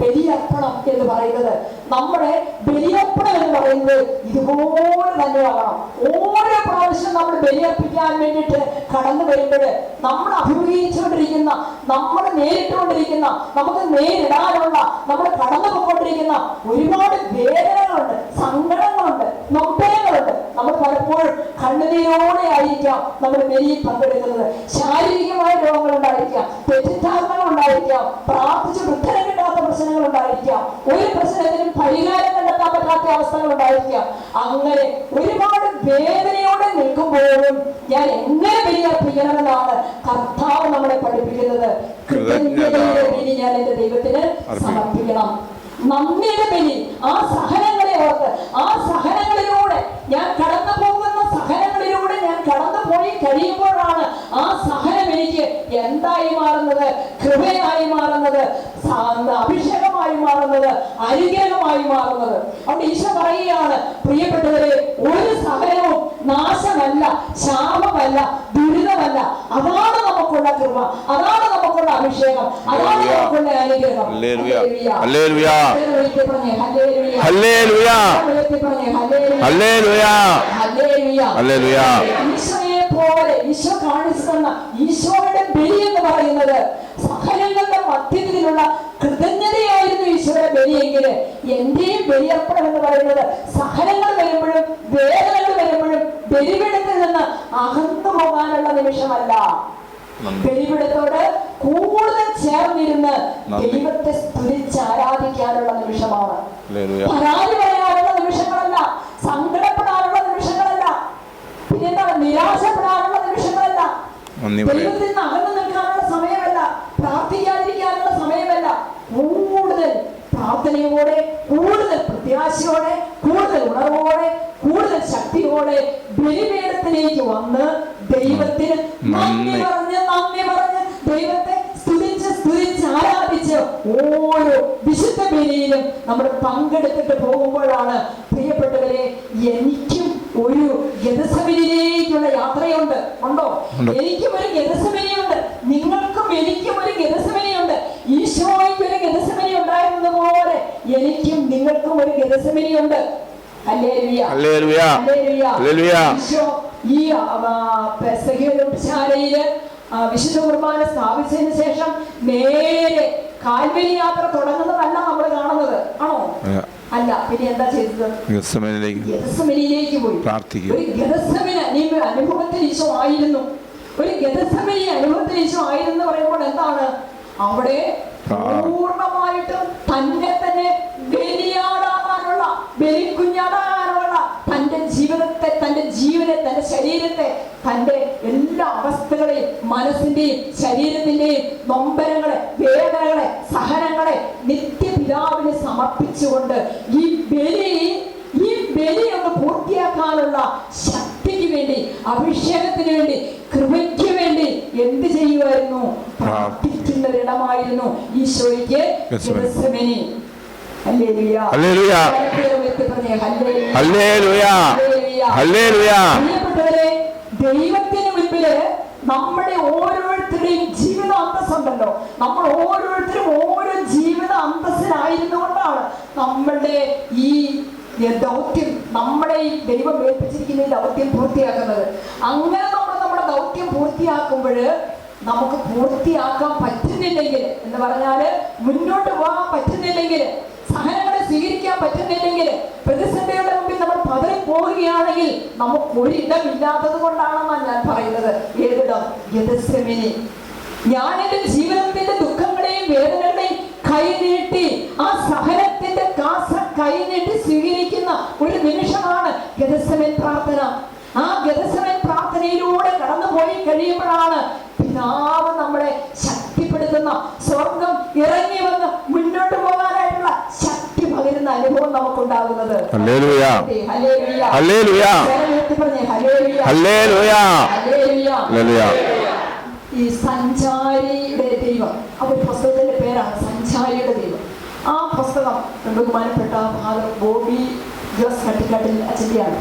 ബലിയർപ്പണം എന്ന് പറയുന്നത്, നമ്മുടെ ബലിയർപ്പണം എന്ന് പറയുന്നത് ഇതുപോലെ തന്നെ ആകണം. ഓരോ പ്രാവശ്യം നമ്മൾ ബലിയർപ്പിക്കാൻ വേണ്ടിയിട്ട് കടന്നു വരുമ്പോൾ നമ്മൾ അഭിമുഖീകരിച്ചുകൊണ്ടിരിക്കുന്ന, നമ്മൾ നേരിട്ടുകൊണ്ടിരിക്കുന്ന, നമുക്ക് നേരിടാനുള്ള, നമ്മൾ കടന്നു പോയിക്കൊണ്ടിരിക്കുന്ന ഒരുപാട് വേദനകളുണ്ട്, സങ്കടങ്ങളുണ്ട്, നൊമ്പരങ്ങളുണ്ട്. നമ്മൾ പലപ്പോഴും കണ്ണുനീരോടെ ആയിരിക്കാം നമ്മൾ ബലിയിൽ പങ്കെടുക്കുന്നത്. ശാരീരികമായ രോഗങ്ങൾ ഉണ്ടായിരിക്കാം, തെറ്റിദ്ധാരണകൾ ഉണ്ടായിരിക്കാം, പ്രാർത്ഥിച്ച് ഉത്തരം കിട്ടാത്ത പ്രശ്നങ്ങൾ ഉണ്ടായിരിക്കാം, ഒരു പ്രശ്നത്തിനും പരിഹാരം കണ്ടെത്താൻ പറ്റാത്ത അവസ്ഥകൾ ഉണ്ടായിരിക്കാം. അങ്ങനെ ഒരുപാട് വേദനയോടെ നിൽക്കുമ്പോഴും ഞാൻ എങ്ങനെ ബലിയർപ്പിക്കണമെന്നാണ് കർത്താവ് നമ്മളെ പഠിപ്പിക്കുന്നത്. കൃതജ്ഞതയുടെ ബലി ഞാൻ എന്റെ ദൈവത്തിന് സമർപ്പിക്കണം. നന്ദിയുടെ ബലി, ആ സഹനങ്ങളെ ഓർത്ത്, ആ സഹനങ്ങളിലൂടെ ഞാൻ കടന്നു പോകുന്ന സഹനങ്ങളിലൂടെ ഞാൻ കടന്നു പോയി കഴിയുമ്പോഴാണ് ആ സഹനം എനിക്ക് എന്തായി മാറുന്നത്? കൃപയായി മാറുന്നത്, അഭിഷേകമായി മാറുന്നത്, അനുഗ്രഹമായി മാറുന്നത്. അവിടെ ഈശോ പറയുകയാണ്, പ്രിയപ്പെട്ടവരെ, ഒരു സഹനവും നാശമല്ല, ശാപമല്ല, ദുരിതമല്ല. അതാണ് നമുക്കുള്ള കൃപ, അതാണ് നമുക്കുള്ള അഭിഷേകം, അതാണ് നമുക്കുള്ള അനുഗ്രഹം. ഈശോയെ അതുപോലെ ഈശോ കാണിച്ചു തന്ന ഈശോയുടെ ബലി എന്ന് പറയുന്നത് സഹനങ്ങളുടെ മധ്യത്തിലുള്ള കൃതജ്ഞതയായിരുന്നു ഈശോയുടെ ബലിയെങ്കിൽ എന്റെയും ബലിയർപ്പണം എന്ന് പറയുന്നത് സഹനങ്ങൾ വരുമ്പോഴും വേദനകൾ വരുമ്പോഴും ബലിപീഠത്തിൽ നിന്ന് അകന്നു പോകാനുള്ള നിമിഷമല്ല, ബലിപീഠത്തോട് കൂടുതൽ ചേർന്നിരുന്ന് ദൈവത്തെ സ്തുതിച്ച് ആരാധിക്കാനുള്ള നിമിഷമാണ്. പരാതി പറയാനുള്ള നിമിഷങ്ങളല്ല, സങ്കടപ്പെടാനുള്ള നിമിഷങ്ങളല്ല, പിന്നെന്താണ് നിരാശപ്പെടാനുള്ള നിമിഷങ്ങളല്ല, ദൈവത്തിൽ നിന്ന് അകന്നു നിൽക്കാനുള്ള സമയമല്ല, പ്രാർത്ഥിക്കാതിരിക്കാനുള്ള സമയമല്ല. കൂടുതൽ പ്രാർത്ഥനയോടെ, കൂടുതൽ പ്രത്യാശയോടെ, കൂടുതൽ ഉണർവോടെ, കൂടുതൽ ശക്തിയോടെ ബലിപീഠത്തിലേക്ക് വന്ന് ദൈവത്തിന് നന്ദി പറഞ്ഞ് ദൈവത്തെ സ്തുതിച്ച് ആരാധിച്ച് ഓരോ വിശുദ്ധ ബലിയിലും നമ്മൾ പങ്കെടുത്തിട്ട് പോകുമ്പോഴാണ് പ്രിയപ്പെട്ടവരെ എനിക്കും ഒരു ഗെത്സമനിയിലേക്കുള്ള യാത്രയുണ്ട്. ഉണ്ടോ? എനിക്കും ഒരു ഗെത്സമനിയുണ്ട്, നിങ്ങൾക്കും എനിക്കും ഒരു ഗെത്സമനിയുണ്ട്. ഈശോയ്ക്ക് ഒരു ഗെത്സമനി ഉണ്ടായിരുന്നത് പോലെ എനിക്കും നിങ്ങൾക്കും ഒരു ഗെത്സമനിയുണ്ട്. ഈശോ ഈ പെസഹശാലയില് വിശുദ്ധ കുർബാന സ്ഥാപിച്ചതിന് ശേഷം നേരെ കാൽവരി യാത്ര തുടങ്ങുന്നതല്ല നമ്മൾ കാണുന്നത്, ആണോ? അല്ല, പിന്നെ എന്താ ചെയ്തത്? ഗെത്സമനിയിലേക്ക് പോയി. ഒരു ഗെത്സമനി അനുഭവത്തിൽ ഈശോ ആയിരുന്നു. ഒരു ഗെത്സമനി അനുഭവത്തിൽ ഈശോ ആയിരുന്നു പറയുമ്പോൾ എന്താണ്? അവിടെ പൂർണ്ണമായിട്ടും തന്നെ ബലിയാടാകാനുള്ള, ബലിക്കുഞ്ഞാടാകാനുള്ള തന്റെ ജീവിതത്തെ, തന്റെ ജീവനെ, തന്റെ ശരീരത്തെ, തന്റെ എല്ലാ അവസ്ഥകളെയും, മനസ്സിന്റെയും ശരീരത്തിന്റെയും നൊമ്പരങ്ങളെ, വേദനകളെ, സഹനങ്ങളെ നിത്യപിതാവിന് സമർപ്പിച്ചുകൊണ്ട് ഈ ബലി ഒന്ന് പൂർത്തിയാക്കാനുള്ള ശക്തിക്ക് വേണ്ടി, അഭിഷേകത്തിന് വേണ്ടി, കൃപയ്ക്ക് വേണ്ടി എന്ത് ചെയ്യുമായിരുന്നു? പ്രാർത്ഥിക്കുന്ന ഒരിടമായിരുന്നു ഈശോയ്ക്ക് ഗെത്സമനി. ദൈവത്തിന് മുൻപില് നമ്മുടെ ഓരോരുത്തരുടെയും ജീവിത അന്തസ്സുണ്ടല്ലോ. നമ്മൾ ഓരോരുത്തരും ഓരോ ജീവിത അന്തസ്സിലായിരുന്നുകൊണ്ടാണ് നമ്മളുടെ ഈ ദൗത്യം, നമ്മളെ ഈ ദൈവം ഏൽപ്പിച്ചിരിക്കുന്ന ഈ ദൗത്യം പൂർത്തിയാക്കുന്നത്. അങ്ങനെ നമ്മൾ നമ്മുടെ ദൗത്യം പൂർത്തിയാക്കുമ്പോൾ നമുക്ക് പൂർത്തിയാക്കാൻ പറ്റുന്നില്ലെങ്കിൽ, എന്ന് പറഞ്ഞാല് മുന്നോട്ട് പോകാൻ പറ്റുന്നില്ലെങ്കിൽ, സഹനങ്ങളെ സ്വീകരിക്കാൻ പറ്റുന്നില്ലെങ്കിൽ, പ്രതിസന്ധിയുടെ മുമ്പിൽ നമ്മൾ പതറിപ്പോവുകയാണെങ്കിൽ നമുക്ക് ഒരിടമില്ലാത്തത് കൊണ്ടാണെന്നാണ് ഞാൻ പറയുന്നത്. ഏതിടം? ഗെത്സമനി. ഞാൻ എന്റെ ജീവിതത്തിന്റെ ദുഃഖങ്ങളെയും വേദനകളെയും കൈനീട്ടി, ആ സഹനത്തിന്റെ കൈനീട്ടി സ്വീകരിക്കുന്ന ഒരു നിമിഷമാണ് ഗെത്സമനി പ്രാർത്ഥന. ആ ഗെത്സമനി പ്രാർത്ഥനയിലൂടെ കടന്നുപോയി കഴിയുമ്പോഴാണ് പിതാവ് നമ്മളെ ശക്തിപ്പെടുത്തുന്ന, സ്വർഗം ഇറങ്ങി വന്ന് മുന്നോട്ട് പോകാനായിട്ടുള്ള ശക്തി പകരുന്ന അനുഭവം നമുക്കുണ്ടാകുന്നത്. ഈ സഞ്ചാരിയുടെ ദൈവം, ആ ഒരു പുസ്തകത്തിന്റെ പേരാണ് സഞ്ചാരിയുടെ ദൈവം. ആ പുസ്തകം ബഹുമാനപ്പെട്ട ഫാദർ ബോബി ജോസ് കട്ടിക്കാട്ടിൽ അച്ഛൻ്റെയാണ്.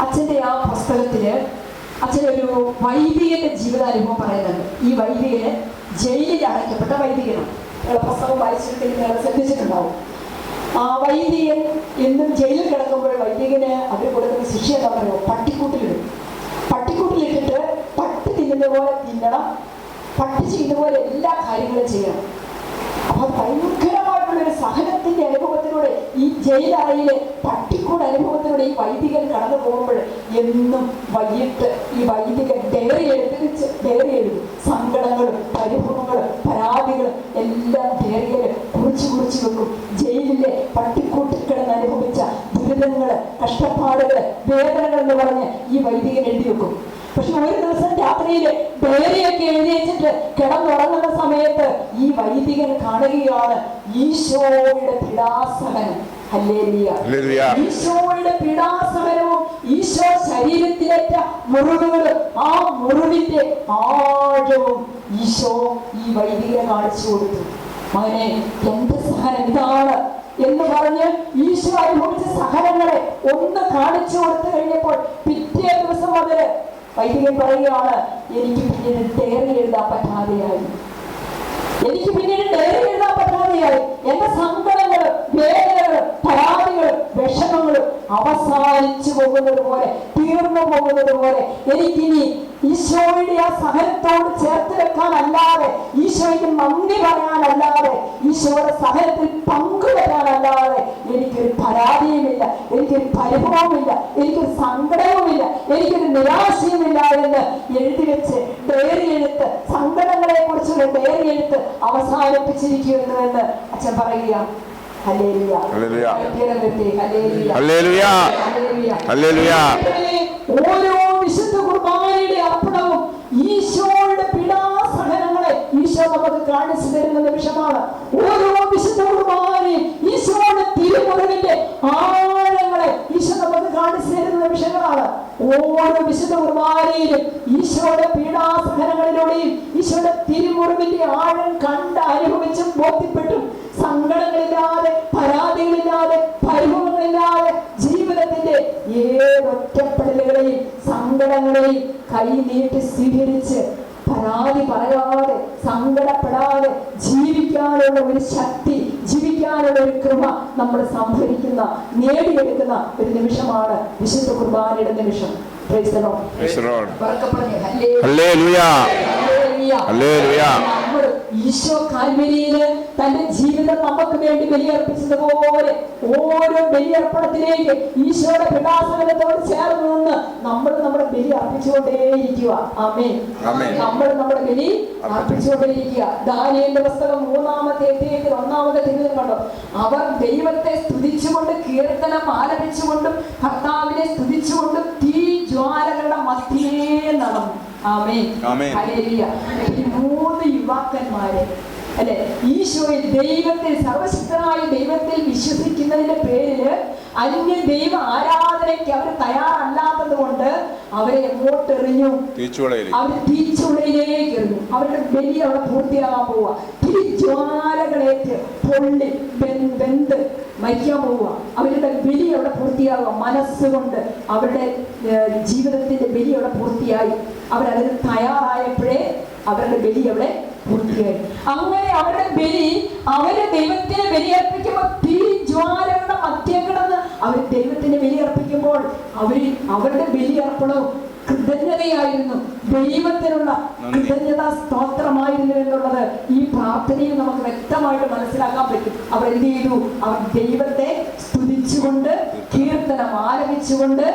അച്ഛൻ്റെ ആ പുസ്തകത്തില് അച്ഛനൊരു വൈദികന്റെ ജീവിതാനുഭവം പറയുന്നുണ്ട്. ഈ വൈദികന് ജയിലിൽ അടയ്ക്കപ്പെട്ട വൈദികനാണ്. പുസ്തകം വായിച്ചിട്ടുണ്ടെങ്കിൽ ശ്രദ്ധിച്ചിട്ടുണ്ടാവും. ആ വൈദികൻ എന്നും ജയിലിൽ കിടക്കുമ്പോൾ വൈദികന് അവർ കൊടുക്കുന്ന ശിക്ഷ എന്താ പറയുക? പട്ടിക്കൂട്ടിലിടും. പട്ടിക്കൂട്ടിലിട്ടിട്ട് പട്ടി തിന്നുന്ന പോലെ തിന്നണം, പട്ടി ചെയ്യുന്ന പോലെ എല്ലാ കാര്യങ്ങളും ചെയ്യണം. അപ്പൊ ഭയങ്കരമായിട്ടുള്ളൊരു സഹനത്തിന്റെ അനുഭവത്തിലൂടെ, ഈ ജയിലറയിലെ പട്ടിക്കൂട് അനുഭവത്തിലൂടെ ഈ വൈദികൻ കടന്നു പോകുമ്പോൾ എന്നും വൈകിട്ട് ഈ വൈദികൻ ഡയറി എഴുതും. സങ്കടങ്ങളും പരിഭവങ്ങളും പരാതികളും എല്ലാം ഡയറിയിൽ കുറിച്ച് വെക്കും. ജയിലിലെ പട്ടിക്കൂട്ടിൽ കിടന്ന് അനുഭവിച്ച ദുരിതങ്ങള്, കഷ്ടപ്പാടുകള്, വേദനകൾ എന്ന് പറഞ്ഞ് ഈ വൈദികൻ എഴുതി വെക്കും. പക്ഷെ ഒരു ദിവസം രാത്രിയില് ഡയറിയൊക്കെ എഴുതി വെച്ചിട്ട് കിടന്നുറങ്ങുന്ന സമയത്ത് ഈ വൈദികൻ കാണുകയാണ് ഈശോയുടെ പീഡാസഹനം. ഈശോയുടെ പീഡാസഹനവും ഈശോ ശരീരത്തിലേറ്റ മുറിവുകളും ആ മുറിവിന്റെ ആഴവും ഈശോ ഈ വൈദികനെ കാണിച്ചു കൊടുത്തു. മകനെ, എന്റെ സഹനം ഇതാണ് എന്ന് പറഞ്ഞ് ഈശോ അനുഭവിച്ച സഹനങ്ങളെ ഒന്ന് കാണിച്ചു കൊടുത്തു കഴിഞ്ഞപ്പോൾ പിറ്റേ ദിവസം മുതൽ വൈദികൻ പറയുകയാണ്, എനിക്ക് പിന്നീട് ഡയറി എഴുതാൻ പറ്റാതെയായി. എന്റെ സങ്കടങ്ങളും വേദനകളും പരാതികളും വിഷമങ്ങളും അവസാനിച്ചു പോകുന്നത് പോലെ, തീർന്നു പോകുന്നത് പോലെ എനിക്കിനി ഈശോയുടെ ആ സഹനത്തോട് ചേർത്ത് വെക്കാനല്ലാതെ, ഈശോയ്ക്ക് നന്ദി പറയാനല്ലാതെ, ഈശോയുടെ സഹനത്തിൽ പങ്കുവെക്കാനല്ലാതെ എനിക്കൊരു പരാതിയുമില്ല, എനിക്കൊരു പരിഭവമില്ല, എനിക്കൊരു സങ്കടവുമില്ല, എനിക്കൊരു നിരാശയുമില്ല എന്ന് എഴുതി വെച്ച് ഡയറി എഴുത്ത്, സങ്കടങ്ങളെ കുറിച്ചുള്ള ഡയറി എഴുത്ത് അവസാനിപ്പിച്ചിരിക്കുന്നു എന്ന് അച്ഛൻ പറയുക. ഓരോ വിശുദ്ധ കുർബാനയുടെ അർപ്പണവും ഈശോയുടെ പീഡാസഹനങ്ങളെ ഈശോ നമുക്ക് കാണിച്ചു തരുന്ന നിമിഷമാണ്. ഓരോ വിശുദ്ധ കുർബാനയും ഈശോയുടെ തിരുമുറിവിന്റെ ആഴങ്ങളെ ഈശോ നമുക്ക് കാണിച്ചു തരുന്ന നിമിഷങ്ങളാണ്. ഓരോ വിശുദ്ധ കുർബാനയിലും ഈശോയുടെ പീഡാസഹനങ്ങളിലൂടെയും ഈശോയുടെ തിരുമുറിവിന്റെ ആഴം കണ്ട് അനുഭവിച്ചും ബോധ്യപ്പെട്ടും സങ്കടങ്ങളില്ലാതെ, പരാതികളില്ലാതെ, പരിഭവങ്ങളില്ലാതെ ജീവിതത്തിന്റെ ഏതൊറ്റപ്പെടലുകളെയും സങ്കടങ്ങളെയും കൈ നീട്ടി സ്വീകരിച്ച് പരാതി പറയാതെ, സങ്കടപ്പെടാതെ ജീവിക്കാനുള്ള ഒരു ശക്തി, ജീവിക്കാനുള്ള ഒരു കൃപ നമ്മൾ സംഭരിക്കുന്ന, നേടിയെടുക്കുന്ന ഒരു നിമിഷമാണ് വിശുദ്ധ കുർബാനയുടെ നിമിഷം. ഈശോ കാൽവരിയില് തന്റെ ജീവിതം നമുക്ക് വേണ്ടി ബലിയർപ്പിച്ചതുപോലെ ഓരോ ബലിയർപ്പണത്തിലേക്ക് ഈശോയുടെ പീഡാസഹനത്തോട് ചേർന്ന് നിന്ന് നമ്മൾ നമ്മുടെ ബലി അർപ്പിച്ചുകൊണ്ടേയിരിക്കുക. ആമേൻ. നമ്മൾ നമ്മുടെ ബലി അർപ്പിച്ചുകൊണ്ടേയിരിക്കുക. ദാനിയേലിന്റെ പുസ്തകം 3-ാമത്തെ അധ്യായത്തിൽ 1-ാമത്തെ തിരുവചനം കണ്ടോ? അവർ ദൈവത്തെ സ്തുതിച്ചുകൊണ്ട് കീർത്തനം ആലപിച്ചുകൊണ്ടും കർത്താവിനെ സ്തുതിച്ചുകൊണ്ടും തീ ജ്വാലകളുടെ മധ്യേ നടന്നു. ആമേൻ. ഹല്ലേലൂയ. ഈ 3 യുവാക്കന്മാരെ അല്ലെ ഈശോയിൽ, ദൈവത്തിൽ, സർവശക്തനായ ദൈവത്തിൽ വിശ്വസിക്കുന്നതിന്റെ പേരില് അന്യ ദൈവ ആരാധനയ്ക്ക് അവർ തയ്യാറല്ലാത്തത് കൊണ്ട് അവരെ എങ്ങോട്ട് എറിഞ്ഞു? അവർ തീച്ചുളയിലേക്ക് എറിഞ്ഞു. അവരുടെ ബലി അവിടെ പൂർത്തിയാകാൻ പോവുക. തീജ്വാലകളേറ്റ് പൊള്ളി വെന്ത് മരിക്കാൻ പോവുക. അവരുടെ ബലി അവിടെ പൂർത്തിയാകുക. മനസ്സുകൊണ്ട് അവരുടെ ജീവിതത്തിന്റെ ബലി അവിടെ പൂർത്തിയായി. അവരതിന് തയ്യാറായപ്പോഴേ അവരുടെ ബലി അവിടെ പൂർത്തിയായി. അങ്ങനെ അവരുടെ ബലി, അവര് ദൈവത്തിന് ബലിയർപ്പിക്കുമ്പോൾ തീ ജ്വാലകളുടെ മധ്യം കിടന്ന് അവർ ദൈവത്തിന് ബലിയർപ്പിക്കുമ്പോൾ അവരുടെ ബലിയർപ്പണവും കൃതജ്ഞതയായിരുന്നു, ദൈവത്തിനുള്ള കൃതജ്ഞതാ സ്തോത്രമായിരുന്നു എന്നുള്ളത് ഈ പ്രാർത്ഥനയിൽ നമുക്ക് വ്യക്തമായിട്ട് മനസ്സിലാക്കാൻ പറ്റും. അവർ എന്ത് ചെയ്തു? അവർ ദൈവത്തെ സ്തുതിച്ചുകൊണ്ട് കീർത്തനം ആലപിച്ചുകൊണ്ട്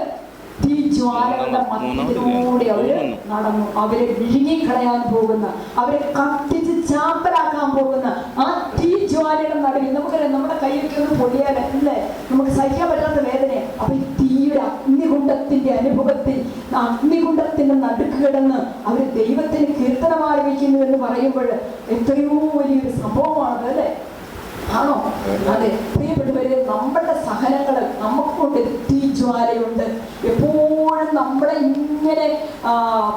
തീജ്വാലകളുടെ മധ്യത്തിലൂടെ അവര് നടന്നു. അവരെ വിഴുങ്ങിക്കളയാൻ പോകുന്ന, അവരെ കത്തിച്ച് ചാമ്പലാക്കാൻ പോകുന്ന ആ തീജ്വാലയുടെ നടുവിൽ നമുക്കറിയാം, നമ്മുടെ കൈയൊക്കെ ഒന്ന് പൊടിയാലല്ലേ നമുക്ക് സഹിക്കാൻ പറ്റാത്ത വേദനയാണ്. അപ്പൊ ഈ തീയുടെ അഗ്നികുണ്ഡത്തിന്റെ അനുഭവത്തിൽ, അഗ്നികുണ്ഡത്തിന്റെ നടുക്ക് കിടന്ന് അവര് ദൈവത്തിന് കീർത്തനം ആരംഭിക്കുന്നു എന്ന് പറയുമ്പോൾ എത്രയോ വലിയൊരു സംഭവമാണത്, അല്ലേ? ആണോ? അതെ പ്രിയപ്പെട്ടവരെ, നമ്മളുടെ സഹനങ്ങൾ നമുക്കൊണ്ട് തീജ്വാലയുണ്ട്. എപ്പോഴും നമ്മളെ ഇങ്ങനെ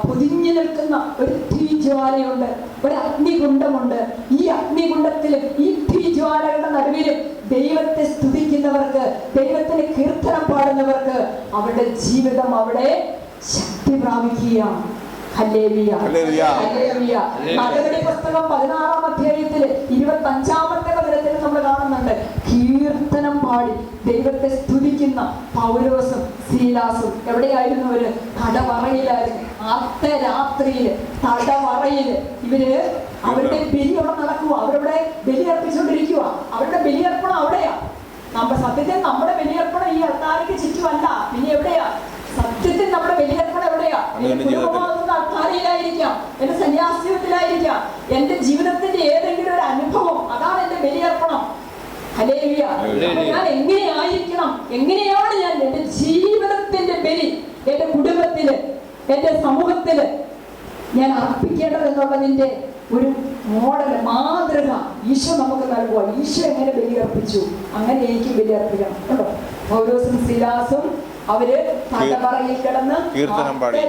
പൊതിഞ്ഞു നിൽക്കുന്ന ഒരു തീജ്വാലയുണ്ട്, ഒരു അഗ്നികുണ്ഡമുണ്ട്. ഈ അഗ്നികുണ്ഡത്തിലും ഈ തീജ്വാലകളുടെ നടുവിലും ദൈവത്തെ സ്തുതിക്കുന്നവർക്ക്, ദൈവത്തിന് കീർത്തനം പാടുന്നവർക്ക് അവരുടെ ജീവിതം അവിടെ ശക്തി പ്രാപിക്കുകയാണ്. നടപടി പുസ്തകം 16-ാം അധ്യായത്തില് 25-ാമത്തെ വചനത്തിൽ നമ്മൾ കാണുന്നുണ്ട്, കീർത്തനം പാടി ദൈവത്തെ സ്തുതിക്കുന്ന പൗലോസും സീലാസും എവിടെയായിരുന്നു? അവര് തടവറയിലായിരുന്നു. അർദ്ധരാത്രിയില് തടവറയില് അവരുടെ ബലി അവിടെ നടക്കുക. അവരവിടെ ബലിയർപ്പിച്ചുകൊണ്ടിരിക്കുക. അവരുടെ ബലിയർപ്പണം അവിടെയാ. സത്യത്തിൽ നമ്മുടെ ബലിയർപ്പണം ഈ അൾത്താരയ്ക്ക് ചുറ്റുമല്ല, പിന്നെ എവിടെയാ? സത്യത്തിൽ നമ്മുടെ ബലിയർപ്പണം എവിടെയാ? കുടുംബമാകുന്ന അൾത്താരയിലായിരിക്കാം, എന്റെ സന്യാസീയത്തിലായിരിക്കാം, എന്റെ ജീവിതത്തിന്റെ ഏതെങ്കിലും ഒരു അനുഭവം, അതാണ് എന്റെ ബലിയർപ്പണം. ഹല്ലേലൂയ. ഞാൻ എങ്ങനെയായിരിക്കണം, എങ്ങനെയാണ് ഞാൻ എന്റെ ജീവിതത്തിന്റെ ബലി എന്റെ കുടുംബത്തില്, എന്റെ സമൂഹത്തില് ഞാൻ അർപ്പിക്കേണ്ടത് എന്നുള്ളതിന്റെ ഒരു മോഡൽ, മാതൃക ഈശോ നമുക്ക് നൽകുക. ഈശോ എങ്ങനെ ബലിയർപ്പിച്ചു, അങ്ങനെ എനിക്ക് ബലിയർപ്പിക്കണം കേട്ടോ. പൗലോസും സീലാസും അവര് തടവറയിൽ കിടന്ന്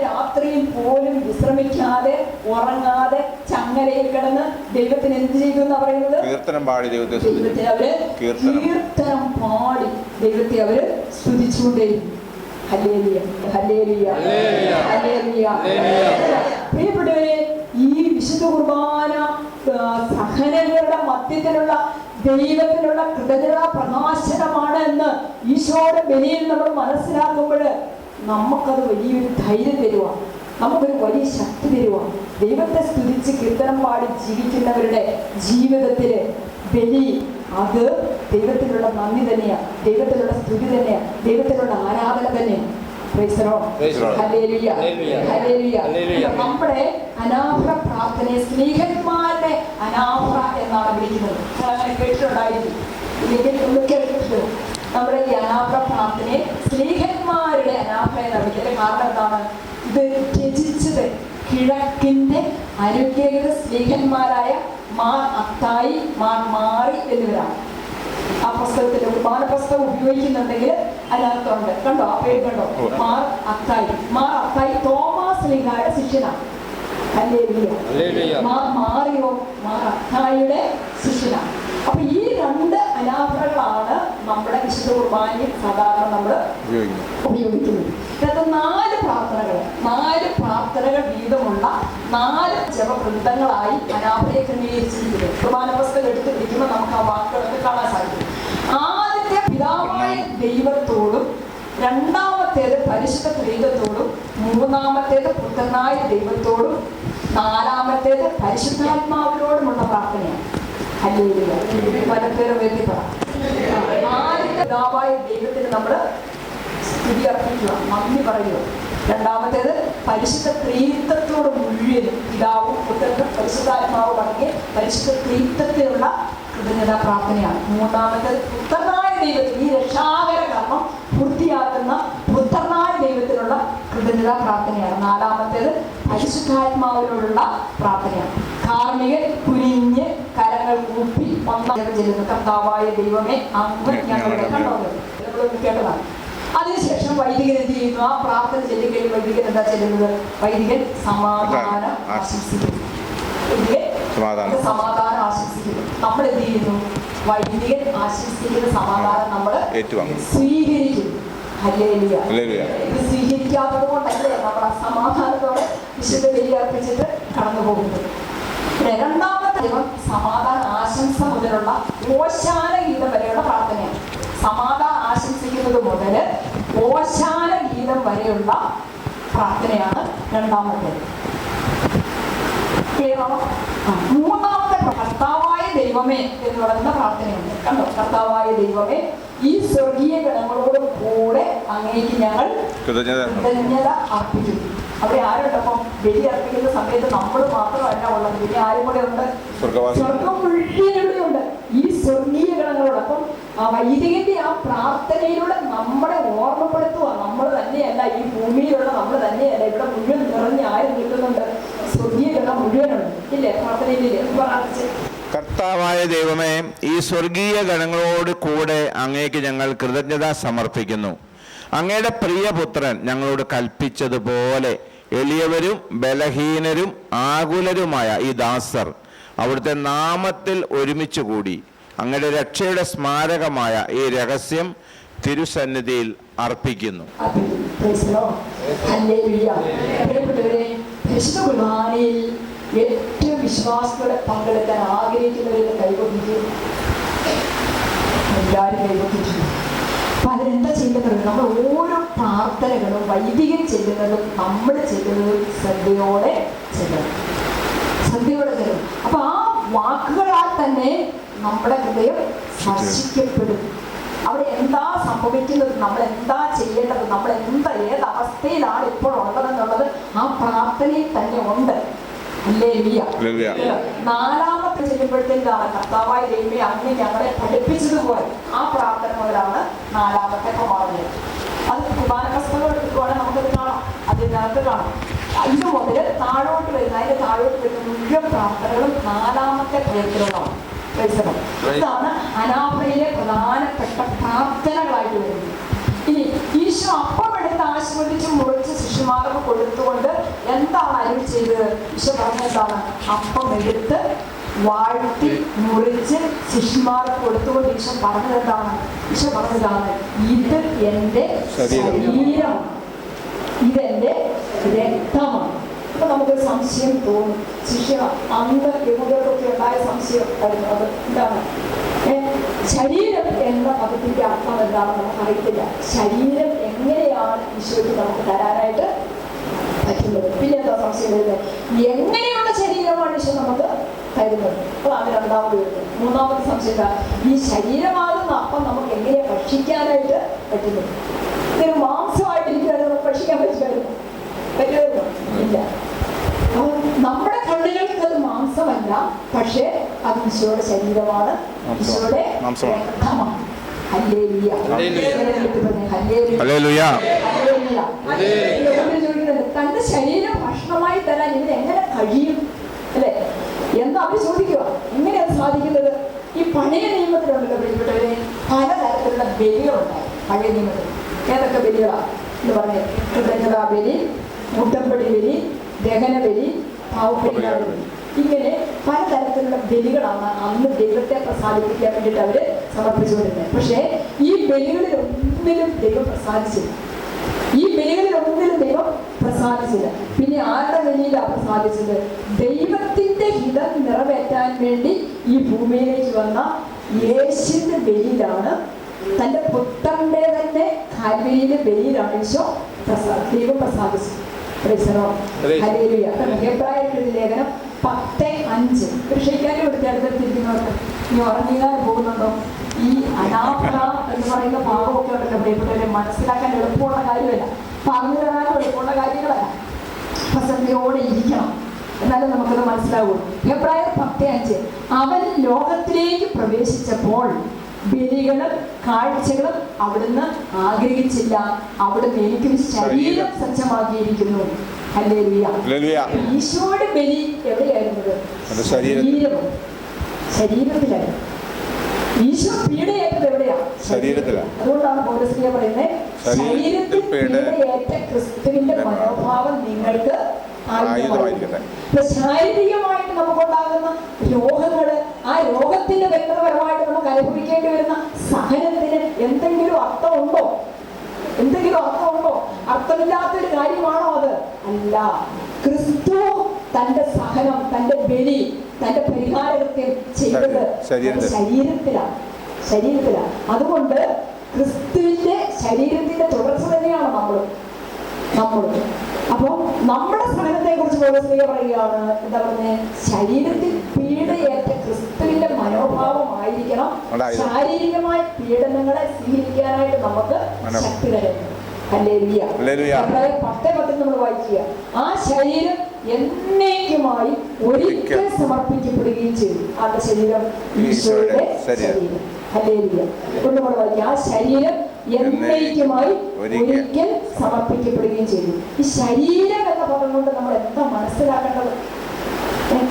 രാത്രിയിൽ പോലും വിശ്രമിക്കാതെ, ഉറങ്ങാതെ, ചങ്ങലയിൽ കിടന്ന് ദൈവത്തിന് എന്ത് ചെയ്തു എന്നാ പറയുന്നത്? കീർത്തനം പാടി ദൈവത്തെ അവര് സ്തുതിച്ചുകൊണ്ടേയിരുന്നു. Hallelujah, hallelujah, hallelujah. പ്രിയപ്പെട്ടവരെ, ഈ വിശുദ്ധ കുർബാന സഹനങ്ങളുടെ മധ്യത്തിലുള്ള ദൈവത്തിനുള്ള കൃതജ്ഞതാ പ്രകാശനമാണ് എന്ന് ഈശോയുടെ ബലിയിൽ നമ്മൾ മനസ്സിലാക്കുമ്പോൾ നമുക്കത് വലിയൊരു ധൈര്യം തരുക. നമുക്കൊരു വലിയ ശക്തി തരുവാണ്. ദൈവത്തെ സ്തുതിച്ച് കീർത്തനം പാടി ജീവിക്കുന്നവരുടെ ജീവിതത്തില് ബലി, അത് ദൈവത്തിലുള്ള നന്ദി തന്നെയാണ്, ദൈവത്തിലുള്ള സ്തുതി തന്നെയാണ്, ദൈവത്തിലുള്ള ആരാധന തന്നെയാണ്. നമ്മുടെ അനാഫ്ര പ്രാർത്ഥനയെ സ്നേഹന്മാരുടെ അനാഫ്ര എന്നാണ് വിളിക്കുന്നത്. അങ്ങനെ കേട്ടിട്ടുണ്ടായിരിക്കും, ഇല്ലെങ്കിൽ ഒന്ന് കേട്ടിട്ടുണ്ട്. നമ്മുടെ ഈ അനാഫ്ര പ്രാർത്ഥനയെ സ്നേഹന്മാരുടെ അനാഫ്ര എന്നാണ് വിളിക്കുന്നത്. കാരണം എന്താണ്? ഇത് രചിച്ചത് കിഴക്കിന്റെ അനുഗ്രഹീത സ്നേഹന്മാരായ മാർ അത്തായി, മാർ മാറി എന്നിവരാണ്. ആ പുസ്തകത്തിന്റെ കുർബാന പുസ്തകം ഉപയോഗിക്കുന്നുണ്ടെങ്കിൽ അതിനകത്തുണ്ട്. കണ്ടോ ആ പേര് കണ്ടോ? മാർ അത്തായി. മാർ അത്തായി തോമാസ് ലീഗായുടെ ശിഷ്യനാണ്. മാർ മാറിയോ മാർ അത്തായിയുടെ ശിഷ്യനാണ്. അപ്പൊ ഈ രണ്ട് അനാഫ്രകളാണ് നമ്മുടെ വിശുദ്ധ കുർബാനയിൽ സാധാരണ നമ്മൾ ഉപയോഗിക്കുന്നത്. ഇതിനകത്ത് 4 പ്രാർത്ഥനകൾ വീതമുള്ള 4 ജപവൃന്ദങ്ങളായി അനാഫ്രയെ ക്രമീകരിച്ചിരിക്കുന്നത്. കുർബാന പുസ്തകം എടുത്ത് പിടിക്കുമ്പോൾ നമുക്ക് ആ വാക്കുകളൊക്കെ കാണാൻ സാധിക്കും. ആദ്യത്തെ പിതാവായ ദൈവത്തോടും, രണ്ടാമത്തേത് പരിശുദ്ധ ത്രിത്വത്തോടും, മൂന്നാമത്തേത് പുത്രനായ ദൈവത്തോടും, 4-മത്തേത് പരിശുദ്ധാത്മാവിനോടുമുള്ള പ്രാർത്ഥനയാണ്. പലപ്പേരും വ്യക്തിപ്പെടാം. ആദ്യത്തെ പിതാവായ ദൈവത്തിന് നമ്മൾ സ്തുതി അർപ്പിക്കുക, നന്ദി പറയുക. രണ്ടാമത്തേത് പരിശുദ്ധ ത്രിത്വത്തോട് മുഴുവനും, പിതാവും പുത്രനും പരിശുദ്ധാത്മാവും അടങ്ങിയ പരിശുദ്ധ ത്രിത്വത്തിലുള്ള കൃതജ്ഞതാ പ്രാർത്ഥനയാണ്. മൂന്നാമത്തേത് പുത്രനായ ദൈവത്തിന്, ഈ രക്ഷാകര കർമ്മം പൂർത്തിയാക്കുന്ന പുത്രനായ ദൈവത്തിനുള്ള കൃതജ്ഞതാ പ്രാർത്ഥനയാണ്. 4-മത്തേത് പരിശുദ്ധാത്മാവിനോടുള്ള പ്രാർത്ഥനയാണ്. കാർമികൻ കുനിഞ്ഞ് കരങ്ങൾ കൂപ്പി ഒന്നാം ചെല്ലുന്നു, കർത്താവായ ദൈവമേ അങ്ങ് ഞങ്ങളുടെ കണ്ടോന്ന് കേട്ടതാണ്. അതിനുശേഷം വൈദികൻ എന്ത് ചെയ്യുന്നു? ആ പ്രാർത്ഥന ചെല്ലുകയും വൈദികൻ എന്താ ചെല്ലുന്നത്? വൈദികൻ സമാധാനം ആശംസിക്കുന്നു. സമാധാനം ആശംസിക്കുന്നു. നമ്മൾ എന്ത് ചെയ്യുന്നു? വൈദികൻ ആശംസിക്കുന്ന സമാധാനം നമ്മൾ സ്വീകരിക്കുന്നു. ഇത് സ്വീകരിക്കാത്തത് കൊണ്ടല്ലേ നമ്മൾ ആ സമാധാനത്തോടെ വിശുദ്ധ ബലി അർപ്പിച്ചിട്ട് കടന്നു പോകുന്നത്. രണ്ടാമത്തെ ദൈവം സമാധാന ആശംസ മുതലുള്ള ഓശാന ഗീതം വരെയുള്ള പ്രാർത്ഥനയാണ്. സമാധാന ആശംസിക്കുന്നത് മുതൽ ഓശാന ഗീതം വരെയുള്ള പ്രാർത്ഥനയാണ് രണ്ടാമത്തേത്. മൂന്നാമത്തെ കർത്താവായ ദൈവമേ എന്ന് പറയുന്ന പ്രാർത്ഥനയുണ്ട്. കണ്ടോ? കർത്താവായ ദൈവമേ, ഈ സ്വർഗീയ ഗണങ്ങളോടും കൂടെ അങ്ങേക്ക് ഞങ്ങൾ കൃതജ്ഞത അർപ്പിക്കുന്നു. അവിടെ ആരുണ്ടപ്പം ബലി അർപ്പിക്കുന്ന സമയത്ത് നമ്മൾ മാത്രമല്ല ഉള്ളത്, പിന്നെ ആരും കൂടെ ഉണ്ട്? സ്വർഗം മുഴുവനും ഉണ്ട്. ഈ സ്വർഗീയ ഗണങ്ങളോടൊപ്പം ആ വൈദികന്റെ ആ പ്രാർത്ഥനയിലൂടെ നമ്മളെ ഓർമ്മപ്പെടുത്തുക. നമ്മൾ തന്നെയല്ല, ഈ ഭൂമിയിലുള്ള നമ്മൾ തന്നെയല്ല, ഇവിടെ മുഴുവൻ നിറഞ്ഞ് ആരും നിൽക്കുന്നുണ്ട്. സ്വർഗീയ ഗണം മുഴുവനുണ്ട്. ഇല്ലേ? പ്രാർത്ഥനയില്ലേ? പ്രാർത്ഥിച്ച് കർത്താവായ ദൈവമേ, ഈ സ്വർഗീയ ഗണങ്ങളോട് കൂടെ അങ്ങേക്ക് ഞങ്ങൾ കൃതജ്ഞത സമർപ്പിക്കുന്നു. അങ്ങയുടെ പ്രിയപുത്രൻ ഞങ്ങളോട് കൽപ്പിച്ചതുപോലെ എളിയവരും ബലഹീനരും ആകുലരുമായ ഈ ദാസർ അവിടുത്തെ നാമത്തിൽ ഒരുമിച്ച് കൂടി അങ്ങയുടെ രക്ഷയുടെ സ്മാരകമായ ഈ രഹസ്യം തിരുസന്നിധിയിൽ അർപ്പിക്കുന്നു. ഏറ്റവും വിശ്വാസത്തോടെ പങ്കെടുക്കാൻ ആഗ്രഹിക്കുന്നവരുടെ കൈകൊണ്ടിരിക്കും. എല്ലാവരും കൈകൊണ്ടിരിക്കുന്നു. അപ്പൊ അതിനെന്താ ചെയ്യുന്നത്? നമ്മൾ ഓരോ പ്രാർത്ഥനകളും വൈദികൻ ചെല്ലുന്നതും നമ്മൾ ചെല്ലുന്നതും ശ്രദ്ധയോടെ ചെല്ലണം, ശ്രദ്ധയോടെ ചെല്ലണം. അപ്പൊ ആ വാക്കുകളാൽ തന്നെ നമ്മുടെ ഹൃദയം സ്പർശിക്കപ്പെടും. അവിടെ എന്താ സംഭവിക്കുന്നത്, നമ്മൾ എന്താ ചെയ്യേണ്ടത്, നമ്മൾ ഏത് അവസ്ഥയിലാണ് ഇപ്പോൾ ഉള്ളതെന്നുള്ളത് ആ പ്രാർത്ഥനയിൽ തന്നെ ഉണ്ട്. നാലാമത്തെ ചെല്ലുമ്പോഴത്തേക്കാണ് കർത്താവായ ദൈവമേ അങ്ങ് ഞങ്ങളെ പഠിപ്പിച്ചതുപോലെ ആ പ്രാർത്ഥന മുതലാണ് 4-മത്തെ പ്രമാണം. അത് കുർബാന പുസ്തകം എടുക്കുവാണെങ്കിൽ നമുക്കത് കാണാം, അതിനകത്ത് കാണാം. ഇത് മുതൽ താഴോട്ട് വരുന്ന, അതിന്റെ താഴോട്ട് വരുന്ന മുഴുവൻ പ്രാർത്ഥനകളും 4-മത്തെ പ്രയത്നങ്ങളാണ്. ഇതാണ് അനാഫ്രയിലെ പ്രധാനപ്പെട്ട പ്രാർത്ഥനകളായിട്ട് വരുന്നത്. ഇനി ഈശോ അപ്പം എടുത്ത് ആശീർവദിച്ച് മുറിച്ച് ശിഷ്യന്മാർക്ക് കൊടുത്തുകൊണ്ട് എന്താണ് അരുളി ചെയ്തത്? ഈശോ പറഞ്ഞതാണ്, അപ്പം എടുത്ത് വാഴ്ത്തി മുറിച്ച് ശിഷ്യന്മാർക്ക് കൊടുത്തുകൊണ്ട് ഈശോ പറഞ്ഞത് എന്താണ്? ഈശോ പറഞ്ഞതാണ്, ഇത് എൻ്റെ ശരീരമാണ്, ഇതെന്റെ രക്തമാണ്. അപ്പൊ നമുക്കൊരു സംശയം തോന്നും. ശിഷ്യ അന്ന് യഹൂദർക്കൊക്കെ ഉണ്ടായ സംശയം ആയിരുന്നു. അത് എന്താണ്? ശരീരം എന്ന പദത്തിന്റെ അർത്ഥം എന്താണെന്ന് നമുക്ക് അറിയത്തില്ല. ശരീരം എങ്ങനെയാണ് ഈശോയ്ക്ക് നമുക്ക് തരാനായിട്ട് പറ്റുന്നത്. പിന്നെ എന്താ സംശയം വരുന്നത്? എങ്ങനെയുള്ള ശരീരമാണ് ഈശോ നമുക്ക് തരുന്നത്? അതാണ് രണ്ടാമത് വരുന്നത്. മൂന്നാമത്തെ സംശയം, ഈ ശരീരമാകുന്ന അപ്പം നമുക്ക് എങ്ങനെ ഭക്ഷിക്കാനായിട്ട് പറ്റുന്നത്? ഇതൊരു മാംസമായിട്ടിരിക്കുകയാണ്, നമുക്ക് ഭക്ഷിക്കാൻ പറ്റുമായിരുന്നു? പറ്റുമായിരുന്നു? ഇല്ല. അപ്പോൾ നമ്മുടെ കണ്ണുകൾക്ക് അത് മാംസമല്ല, പക്ഷേ അത് ഈശോയുടെ ശരീരമാണ്, ഈശോയുടെ രക്തമാണ്. ഹല്ലേലൂയ. ഹല്ലേലൂയ. തന്റെ ശരീരം ഭക്ഷണമായി തരാൻ ഇവന് എങ്ങനെ കഴിയും അല്ലെ എന്ന് അവർ ചോദിക്കുക. എങ്ങനെയാണ് സാധിക്കുന്നത്? ഈ പഴയ നിയമത്തിലുണ്ടല്ലോ പ്രിയപ്പെട്ടവരെ, പലതരത്തിലുള്ള ബലികളുണ്ടായി പഴയ നിയമത്തിൽ. ഏതൊക്കെ ബലികളാണ് എന്ന് പറഞ്ഞ്? കൃതജ്ഞതാ ബലി, മുട്ടമ്പടി ബലി, ദഹന ബലി, പാവപ്പെടിക്കാട് ബലി. ഇങ്ങനെ പലതരത്തിലുള്ള ബലികളാണ് അന്ന് ദൈവത്തെ പ്രസാദിപ്പിക്കാൻ വേണ്ടിയിട്ട് അവര് സമർപ്പിച്ചുകൊണ്ടിരുന്നത്. പക്ഷേ ഈ ബലികളിലൊന്നിലും ദൈവം പ്രസാദിച്ചില്ല. ഈ ബലികളിലൊന്നിലും ദൈവം പ്രസാദിച്ചില്ല. പിന്നെ ആരുടെ ബലിയിലാണ് പ്രസാദിച്ചത്? ദൈവത്തിന്റെ ഹിതം നിറവേറ്റാൻ വേണ്ടി ഈ ഭൂമിയിലേക്ക് വന്ന യേശുവിന്റെ ബലിയിലാണ്, തന്റെ പുത്രന്റെ തന്നെ കാൽവരിയിലെ ബലിയിലാണ് ഈശോ ദൈവം പ്രസാദിച്ചത്. ഹല്ലേലൂയ. ഹെബ്രായരുടെ ലേഖനം 10:5. ഒരു ഷെയ്ക്കാനും എടുത്ത് അടുത്തിരിക്കുന്നവർക്ക് ഇനി ഉറങ്ങിയാൽ പോകുന്നുണ്ടോ? ഈ അനാഥ എന്ന് പറയുന്ന ഭാഗമൊക്കെ ഉണ്ടല്ലോ പ്രിയപ്പെട്ടവരെ, മനസ്സിലാക്കാൻ എളുപ്പമുള്ള കാര്യമല്ല, പറഞ്ഞു തരാനും എളുപ്പമുള്ള കാര്യങ്ങളല്ല. പ്രസക്തിയോടെ ഇരിക്കണം, എന്നാലും നമുക്കത് മനസ്സിലാവുള്ളൂ. ഹെബ്രായർ 10:5, അവൻ ലോകത്തിലേക്ക് പ്രവേശിച്ചപ്പോൾ ബലികളും കാഴ്ചകളും അവിടുന്ന് ആഗ്രഹിച്ചില്ല, അവിടുന്ന് എനിക്ക് ശരീരം സജ്ജമാക്കിയിരിക്കുന്നു. ഹല്ലേലൂയ. ഈശോയുടെ ബലി എവിടെയായിരുന്നത്? ശരീരത്തിലായിരുന്നു. ഈശോ പീഡയേറ്റത് എവിടെയാ? ശരീരത്തിലാണ്. അതുകൊണ്ടാണ് പൗലോസ് പറയുന്നത്, ശരീരത്തിൽ പീഡയേറ്റ ക്രിസ്തുവിന്റെ മനോഭാവം നിങ്ങൾക്ക് ആയുധമായിരിക്കട്ടെ. ശാരീരികമായിട്ട് നമുക്കുണ്ടാകുന്ന രോഗങ്ങള്, ആ രോഗത്തിന്റെ വ്യക്തപരമായിട്ട് നമുക്ക് അനുഭവിക്കേണ്ടി വരുന്ന സഹനത്തിന് എന്തെങ്കിലും അർത്ഥമുണ്ടോ? എന്തെങ്കിലും അർത്ഥമുണ്ടോ? അർത്ഥമില്ലാത്തൊരു കാര്യമാണോ അത്? അല്ല. ക്രിസ്തു തന്റെ സഹനം, തന്റെ ബലി, തന്റെ പരിഹാരകൃത്യം ചെയ്തത് ശരീരത്തിലാണ്. അതുകൊണ്ട് ക്രിസ്തുവിന്റെ ശരീരത്തിന്റെ തുടർച്ച തന്നെയാണ് നമ്മൾ. അപ്പോൾ നമ്മുടെ സഹനത്തെ കുറിച്ച് പൗലോസ് പറയുകയാണ്, എന്താ പറഞ്ഞത്? ശരീരത്തിൽ പീഡയേറ്റ ക്രിസ്തുവിന്റെ മനോഭാവമായിരിക്കണം ശാരീരികമായ പീഡനങ്ങളെ സ്വീകരിക്കാനായിട്ട് നമുക്ക് ശക്തി തരുന്നത്. ഹല്ലേലൂയ. 10:10 നമ്മൾ വായിക്കുക, ആ ശരീരം എന്നേക്കുമായി ഒരിക്കൽ സമർപ്പിക്കപ്പെടുകയും ചെയ്തു. ആരുടെ ശരീരം? ഈശോയുടെ ശരീരം. ഹല്ലേലൂയ. ഒന്നുകൂടെ വായിക്കുക, ആ ശരീരം എന്നേക്കുമായി ഒരിക്കൽ സമർപ്പിക്കപ്പെടുകയും ചെയ്തു. ഈ ശരീരം എന്ന പദം കൊണ്ട് നമ്മൾ എന്താ മനസ്സിലാക്കേണ്ടത്?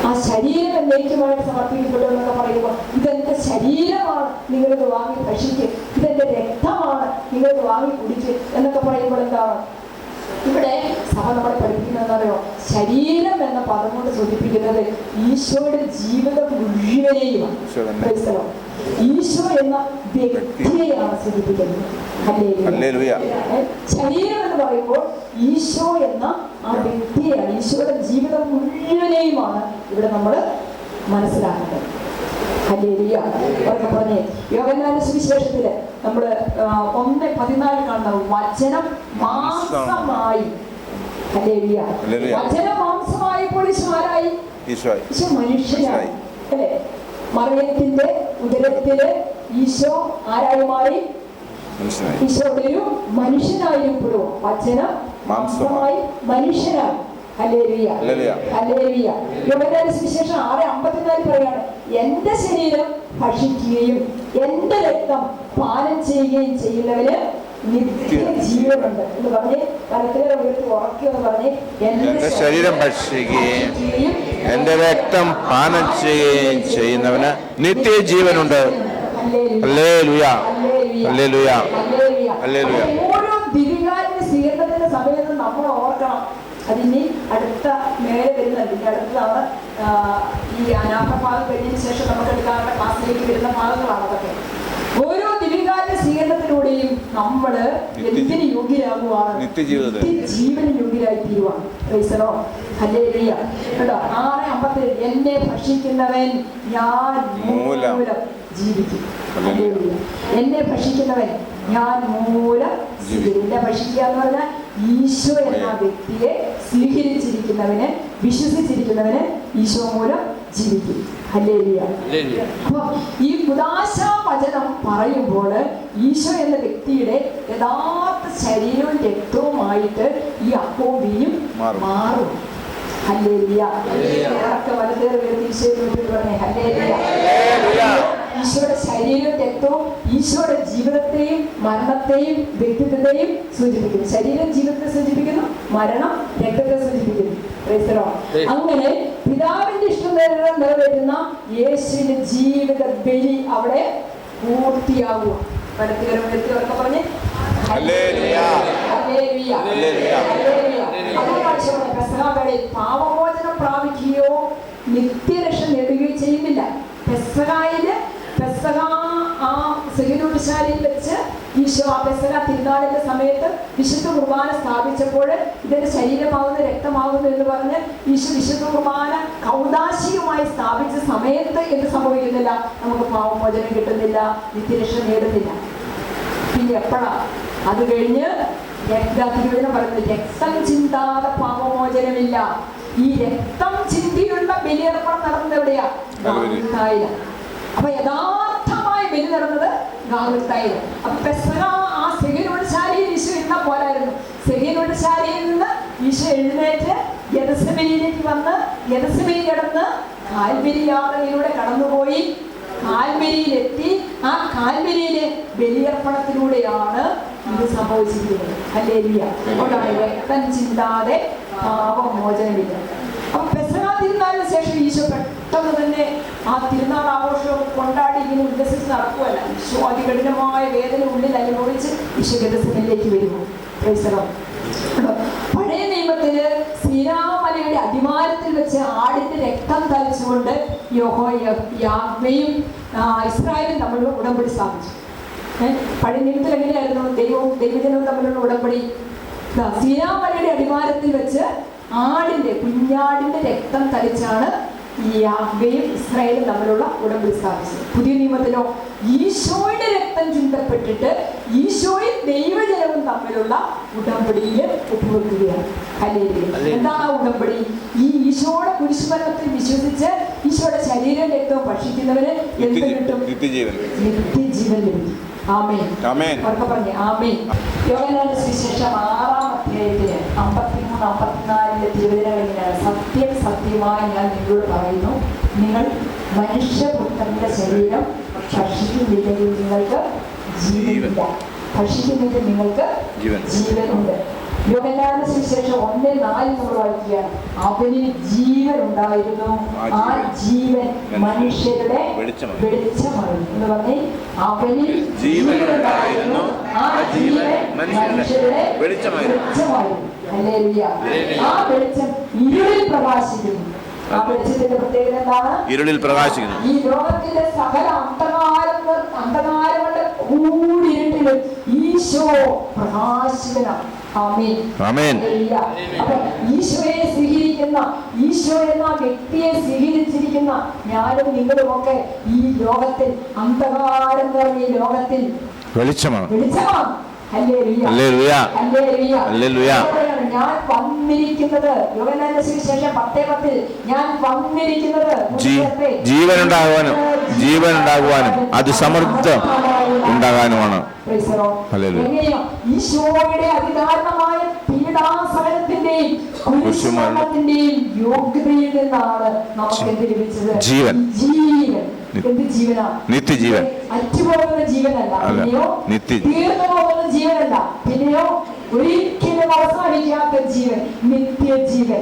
ആ ശരീരം എന്നേക്കുമായിട്ട് സമർപ്പിക്കപ്പെടും എന്നൊക്കെ പറയുമ്പോൾ, ഇതെന്റെ ശരീരമാണ്, നിങ്ങളിത് വാങ്ങി ഭക്ഷിക്കും, ഇതെന്റെ രക്തമാണ്, നിങ്ങളിത് വാങ്ങി കുടിക്കും എന്നൊക്കെ പറയുമ്പോൾ എന്താണ് ഇവിടെ സഭ നമ്മളെ പഠിപ്പിക്കുന്നതെന്നറിയോ? ശരീരം എന്ന പദം കൊണ്ട് സൂചിപ്പിക്കുന്നത് ഈശോയുടെ ജീവിതം മുഴുവനെയുമാണ്. ഈശോ എന്ന വ്യക്തിയെയാണ് സൂചിപ്പിക്കുന്നത്. ശരീരം എന്ന് പറയുമ്പോൾ ഈശോ എന്ന ആ വ്യക്തിയെയാണ്, ഈശോയുടെ ജീവിതം മുഴുവനെയുമാണ് ഇവിടെ നമ്മൾ മനസ്സിലാക്കേണ്ടത്. ഹല്ലേലൂയ. അവർക്ക് പറഞ്ഞേ, യോഹന്നാന്റെ സുവിശേഷത്തില് നമ്മള് 1:14 കാണുന്ന വചനം മാംസമായി. ഹല്ലേലൂയ. വചനം മാംസമായപ്പോൾ ഈശോ ആരായി? ഈശോ മനുഷ്യനായി അല്ലേ? മറിയത്തിന്റെ ഉദരത്തില് ഈശോ ആരായി മാറി? ഈശോ ഒരു മനുഷ്യനായിരിക്കുമ്പോൾ വചനം മാംസമായി മനുഷ്യനായി. ഹല്ലേലൂയ. ഹല്ലേലൂയ. യോഹന്നാന്റെ സുവിശേഷം 6:54 പറയാണ്, എന്റെ ശരീരം ഭക്ഷിക്കുകയും എന്റെ രക്തം പാനം ചെയ്യുകയും ചെയ്യുന്നവന് നിത്യജീവനുണ്ട് എന്ന് പറഞ്ഞ് കരത്തിലെ ഉയർത്തി ഉറക്കിയെന്ന് പറഞ്ഞ്, എന്റെ ശരീരം ഭക്ഷിക്കുകയും എന്റെ രക്തം പാനം ചെയ്യുകയും ചെയ്യുന്നവന് നിത്യജീവനുണ്ട്. ഹല്ലേലൂയ. ഹല്ലേലൂയ. ഹല്ലേലൂയ. ഓരോ ദിവികാരന്റെ സ്വീകരണത്തിന്റെ സമയത്ത് നമ്മൾ ഓർക്കണം. അതിനി അടുത്ത മേലെ വരുന്നുണ്ട്. ഇനി അടുത്തതാണ് ഈ അനാഥ ഭാഗം കഴിഞ്ഞതിന് ശേഷം നമുക്ക് എടുക്കാനുള്ള ക്ലാസ്സിലേക്ക് വരുന്ന ഭാഗങ്ങളാണ് അതൊക്കെ. ഓരോ ദിവികാരന്റെ സ്വീകരണത്തിലൂടെയും നമ്മള് എന്തിന് യോഗ്യരാകുവാണ്? നിത്യജീവന് യോഗ്യരായി തീരുവാണ്. ഹല്ലേലൂയ. കേട്ടോ? 6:57 എന്നെ ഭക്ഷിക്കുന്നവൻ ഞാൻ മൂലം ജീവിക്കും. എന്നെ ഭക്ഷിക്കുന്നവൻ ഞാൻ മൂലം ജീവിതം. ഭക്ഷിക്കുക എന്ന് പറഞ്ഞാൽ ഈശോ എന്ന വ്യക്തിയെ സ്വീകരിച്ചിരിക്കുന്നവന്, വിശ്വസിച്ചിരിക്കുന്നവന് ഈശോ മൂലം ജീവിക്കും. ഹല്ലേലൂയ. അപ്പൊ ഈ കുദാശ വചനം പറയുമ്പോൾ ഈശോ എന്ന വ്യക്തിയുടെ യഥാർത്ഥ ശരീരവും രക്തവുമായിട്ട് ഈ അപ്പവും വീഞ്ഞും മാറും. ഹല്ലേലൂയ. വലതേറെ പറഞ്ഞേ ഹല്ലേലൂയ. ഈശോയുടെ ശരീരവും രക്തവും ഈശോയുടെ ജീവിതത്തെയും മരണത്തെയും വ്യക്തിത്വത്തെയും സൂചിപ്പിക്കുന്നു. ശരീരം ജീവിതത്തെ സൂചിപ്പിക്കുന്നു, മരണം രക്തത്തെ സൂചിപ്പിക്കുന്നു. അങ്ങനെ പിതാവിന്റെ ഇഷ്ടം നിറവേറ്റുന്ന യേശുവിന്റെ ജീവിത ബലി അവിടെ പൂർത്തിയാകുക. പറഞ്ഞ് പാപമോചനം പ്രാപിക്കുകയോ നിത്യരക്ഷ നേടുകയോ ചെയ്യുന്നില്ല. പെസഹ ആ സെഹിനൂട്ടുശാലയിൽ വെച്ച് ഈശോ ആ പെസഹ തിരുനാളിന്റെ സമയത്ത് വിശുദ്ധ കുർബാന സ്ഥാപിച്ചപ്പോൾ ഇതിന്റെ ശരീരമാകുന്നു രക്തമാകുന്നു എന്ന് പറഞ്ഞ് ഈശോ വിശുദ്ധ കുർബാന കൗദാശികമായി സ്ഥാപിച്ച സമയത്ത് എന്ത് സംഭവിക്കുന്നില്ല? നമുക്ക് പാപമോചനം കിട്ടുന്നില്ല, നിത്യരക്ഷ നേടുന്നില്ല. പിന്നെ എപ്പോഴാ? അത് കഴിഞ്ഞ് തിരുവചനം പറയുന്നത് രക്തം ചിന്താതെ പാപമോചനമില്ല. ഈ രക്തം ചിന്തിയുള്ള ബലിയർപ്പണം നടന്നത് എവിടെയാ? ഗാഗുൽത്തായില. അപ്പൊ യഥാർത്ഥമായ ബലി നടന്നത് ഗാഗുൽത്തായില. അപ്പൊ പെസഹ ആ സെഹിനൂട്ടുശാലയിൽ ഈശോ ഇരുന്ന പോലായിരുന്നു. സെഹിനൂട്ടുശാലയിൽ നിന്ന് ഈശോ എഴുന്നേറ്റ് ഗെത്സമനിയിലേക്ക് വന്ന് ഗെത്സമനി കിടന്ന് കാൽവരി യാത്രയിലൂടെ കടന്നുപോയി കാൽവരിയിലെത്തി. ആ കാൽവരിയിലെ ബലിയർപ്പണത്തിലൂടെയാണ് ഇത് സംഭവിച്ചിരിക്കുന്നത്. ഹല്ലേലൂയ. അതുകൊണ്ടാണ് രക്തം ചിന്താതെ പാപമോചനമില്ല. അപ്പൊ പെസഹ തിരുനാളിന് ശേഷം ഈശോ പെട്ടെന്ന് തന്നെ ആ തിരുനാൾ ആഘോഷം കൊണ്ടാടി ഇങ്ങനെ ഉല്ലസിച്ച് നടക്കുമല്ല. ഈശോ അതികഠിനമായ വേദന ഉള്ളിൽ അനുഭവിച്ച് ഈശോ ഗെത്സമനിയിലേക്ക് വരുന്നു. പഴയ നിയമത്തില് ശ്രീരാമലയുടെ അടിവാരത്തിൽ വെച്ച് ആടിന്റെ രക്തം തളിച്ചുകൊണ്ട് യാഹ്വേയും ഇസ്രായേലും തമ്മിലുള്ള ഉടമ്പടി സ്ഥാപിച്ചു. പഴയ നിയമത്തിൽ എങ്ങനെയായിരുന്നു ദൈവവും ദൈവജനവും തമ്മിലുള്ള ഉടമ്പടി? ശ്രീരാമലയുടെ അടിവാരത്തിൽ വെച്ച് കുഞ്ഞാടിന്റെ രക്തം തളിച്ചാണ് ഈ യാഹ്വേയും ഇസ്രായേലും തമ്മിലുള്ള ഉടമ്പടി സ്ഥാപിച്ചത്. പുതിയ നിയമത്തിലോ ഈശോയുടെ രക്തം ചിന്തപ്പെട്ടിട്ട് ഈശോയും ദൈവജനവും തമ്മിലുള്ള ഉടമ്പടിയിൽ ഒപ്പുവെക്കുകയാണ്. എന്താണ് ആ ഉടമ്പടി? ഈ ഈശോയുടെ കുരിശുമരണത്തിൽ വിശ്വസിച്ച് ഈശോയുടെ ശരീരം രക്തവും ഭക്ഷിക്കുന്നവന് എന്ത് കിട്ടും? നിത്യജീവൻ ലഭിക്കും. ആമേൻ. പറഞ്ഞേ ആമേൻ. യോഹന്നാന്റെ സുവിശേഷം 6-ാം അധ്യായത്തിന് 53-54 തിരുവചനങ്ങളിലാണ് സത്യം സത്യമായി ഞാൻ നിങ്ങളോട് പറയുന്നു, നിങ്ങൾ മനുഷ്യപുത്രന്റെ ശരീരം ഭക്ഷിക്കുന്നില്ലെങ്കിൽ നിങ്ങൾക്ക് ജീവനില്ല, ഭക്ഷിക്കുന്നെങ്കിൽ നിങ്ങൾക്ക് ജീവനുണ്ട്. യോഹന്നാന്റെ സുവിശേഷം 1:4 നമ്മൾ വായിക്കുകയാണ്, അവനിൽ ജീവൻ ഉണ്ടായിരുന്നു, ആ ജീവൻ മനുഷ്യരുടെ വെളിച്ചമായിരുന്നു എന്ന് പറഞ്ഞേ. അവനിൽ ജീവൻ ഉണ്ടായിരുന്നു, ആ ജീവൻ മനുഷ്യരുടെ വെളിച്ചമായിരുന്നു. ഹല്ലേലൂയ. ആ വെളിച്ചം ഇരുളിൽ പ്രകാശിക്കുന്നു. ആ വെളിച്ചത്തിന്റെ പ്രത്യേകത എന്താണ്? ഇരുളിൽ പ്രകാശിക്കുന്നു. ഈ ലോകത്തിന്റെ സകല അന്ധകാരങ്ങളുടെ കൂടിയിരുട്ടിലും ഈശോ പ്രകാശിതനാണ്. അപ്പൊ ഈശോയെ സ്വീകരിക്കുന്ന, ഈശോ എന്ന വ്യക്തിയെ സ്വീകരിച്ചിരിക്കുന്ന ഞാനും നിങ്ങളും ഒക്കെ ഈ ലോകത്തിൽ അന്ധകാരം നിറഞ്ഞ ഈ ലോകത്തിൽ വെളിച്ചമാണ്. ഞാൻ വന്നിരിക്കുന്നത് യോഹന്നാന്റെ സുവിശേഷം 10:10 ഞാൻ വന്നിരിക്കുന്നത് ജീവനുണ്ടാകുവാനും അത് സമൃദ്ധം ഉണ്ടാകാനുമാണ്. ഈശോയുടെ അതിദാരുണമായ പീഡാസഹനത്തിന്റെയും കുരിശുമരണത്തിന്റെയും യോഗ്യതയിൽ നിന്നാണ് നമുക്ക് എന്ത് ലഭിച്ചത്? ജീവൻ. എന്ത് ജീവനാ? നിത്യജീവൻ. അറ്റുപോകുന്ന ജീവനല്ല, പിന്നെയോ തീർന്നു പോകുന്ന ജീവനല്ല, പിന്നെയോ ഒരിക്കലും അവസാനിക്കാത്ത ജീവൻ, നിത്യജീവൻ.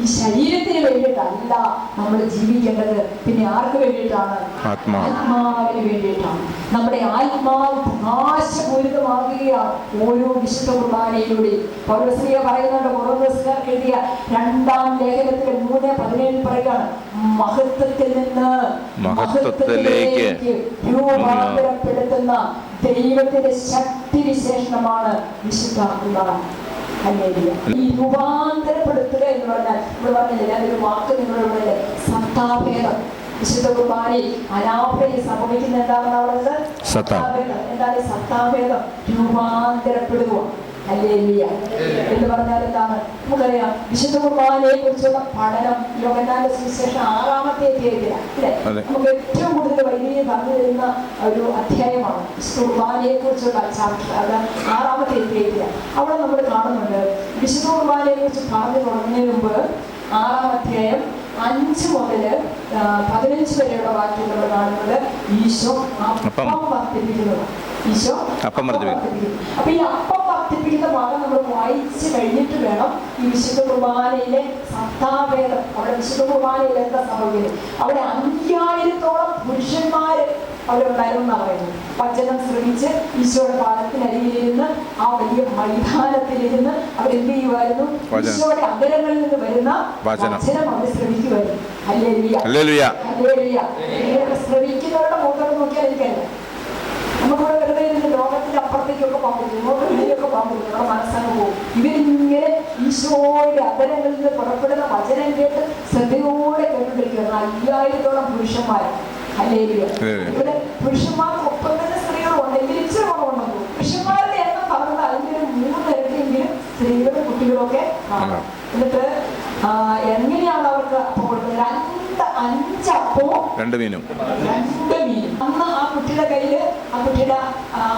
ഈ ശരീരത്തിന് വേണ്ടിയിട്ടല്ല നമ്മൾ ജീവിക്കേണ്ടത്. പിന്നെ ആർക്ക് വേണ്ടിയിട്ടാണ്? ആത്മാവിന് വേണ്ടിയിട്ടാണ്. നമ്മുടെ ആത്മാവ് പ്രകാശപൂരിതമാകുകയാണ് ഓരോ വിശുദ്ധ കുർബാനയിലൂടെ. പൗലോസ് പറയുന്നുണ്ട്, കൊറിന്തോസുകാർക്ക് എഴുതിയ 2-ാം ലേഖനത്തിൽ 3:17 പറയുകയാണ്, മഹത്വത്തിൽ നിന്ന് മഹത്വത്തിലേക്ക് രൂപാന്തരപ്പെടുത്തുന്ന ദൈവത്തിന്റെ ശക്തി വിശേഷണമാണ് വിശുദ്ധ കുർബാന. ഹല്ലേലൂയ. ഈ രൂപാന്തരപ്പെടുത്തുക എന്ന് പറഞ്ഞാൽ നമ്മൾ പറഞ്ഞില്ല, ഒരു വാക്ക് നിങ്ങളുടെ സത്താഭേദം. വിശുദ്ധ കുർബാനയിൽ അനാഭയിൽ സംഭവിക്കുന്ന എന്താണെന്ന് പറയുന്നത്? സത്താഭേദം. എന്താണ് സത്താഭേദം? രൂപാന്തരപ്പെടുക. ഹല്ലേലൂയ എന്ന് പറഞ്ഞാൽ എന്താണ്? നമുക്കറിയാം, വിശുദ്ധ കുർബാനയെ കുറിച്ചുള്ള പഠനം യോഹന്നാന്റെ സുവിശേഷം 6-ാമത്തെ അധ്യായത്തിലാണ് അല്ലേ? നമുക്ക് ഏറ്റവും കൂടുതൽ വൈദ്യുതി പറഞ്ഞു തരുന്ന ഒരു അധ്യായമാണ് വിശുദ്ധ കുർബാനയെ കുറിച്ചുള്ള ചാപ്റ്റർ. അത് 6-ാമത്തെ അധ്യായത്തിലാണ്. അവിടെ നമ്മൾ കാണുന്നുണ്ട് വിശുദ്ധ കുർബാനയെ കുറിച്ച് പറഞ്ഞു തുടങ്ങുന്നതിന് മുമ്പ് 6-ാം അധ്യായം 5 മുതൽ 15 വരെയുള്ള വാക്യം നമ്മൾ കാണുന്നത് ഈശോ അപ്പം വർദ്ധിപ്പിക്കുന്നതാണ്. ഈശോ അപ്പം വർദ്ധിപ്പിക്കുന്നു. അപ്പൊ ഈ അപ്പം വർദ്ധിപ്പിക്കുന്ന ഭാഗം നമ്മൾ വായിച്ച് കഴിഞ്ഞിട്ട് വേണം ഈ വിശുദ്ധ കുർബാനയിലെ സത്താഭേദം. അവിടെ വിശുദ്ധ കുർബാനയിൽ എന്താ സംഭവിക്കുന്നത്? അവിടെ 5000-ഓളം പുരുഷന്മാര് അവിടെ ഉണ്ടായിരുന്നാണ് പറയുന്നത്. വചനം ശ്രമിച്ച് ഈശോയുടെ പാദത്തിനരികിലിരുന്ന് ആ വലിയ മൈതാനത്തിലിരുന്ന് അവരെന്ത് ചെയ്യുമായിരുന്നു? ഈശോയുടെ അന്തരങ്ങളിൽ നിന്ന് വരുന്ന വചനം അവർ ശ്രമിക്കുമായിരുന്നു. ഹല്ലേലൂയ. ശ്രമിക്കുന്നവരുടെ മുഖം നോക്കിയാൽ എനിക്കല്ല, നമുക്കിവിടെ വെറുതെ ഇരുന്ന് ലോകത്തിന്റെ അപ്പുറത്തേക്കൊക്കെ പോകും, ഇങ്ങോട്ട് വെളിയിലൊക്കെ പോകും, നമ്മുടെ മനസ്സങ്ങ് പോകും. ഇവരിങ്ങനെ ഈശോയുടെ അന്തരങ്ങളിൽ നിന്ന് പുറപ്പെടുന്ന വചനം കേട്ട് ശ്രദ്ധയോടെ കേട്ടുകൊണ്ടിരിക്കുകയാണ് 5000-ഓളം പുരുഷന്മാർ. ഹല്ലേലൂയ. ഇവിടെ പുരുഷന്മാർക്കൊപ്പം തന്നെ സ്ത്രീകളുണ്ട്, എങ്കിലും ഇച്ചിരി കുറവുണ്ടെന്ന്. പുരുഷന്മാരുടെ എണ്ണം പറഞ്ഞത് അതിൻ്റെ ഒരു 3 ഇരട്ടിയെങ്കിലും സ്ത്രീകളും കുട്ടികളൊക്കെ കാണാം. എന്നിട്ട് എങ്ങനെയാണ് അവർക്ക് അപ്പം കൊടുക്കുന്നത്? 5 അപ്പവും 2 മീനും. അന്ന് ആ കുട്ടിയുടെ കയ്യില് ആ കുട്ടിയുടെ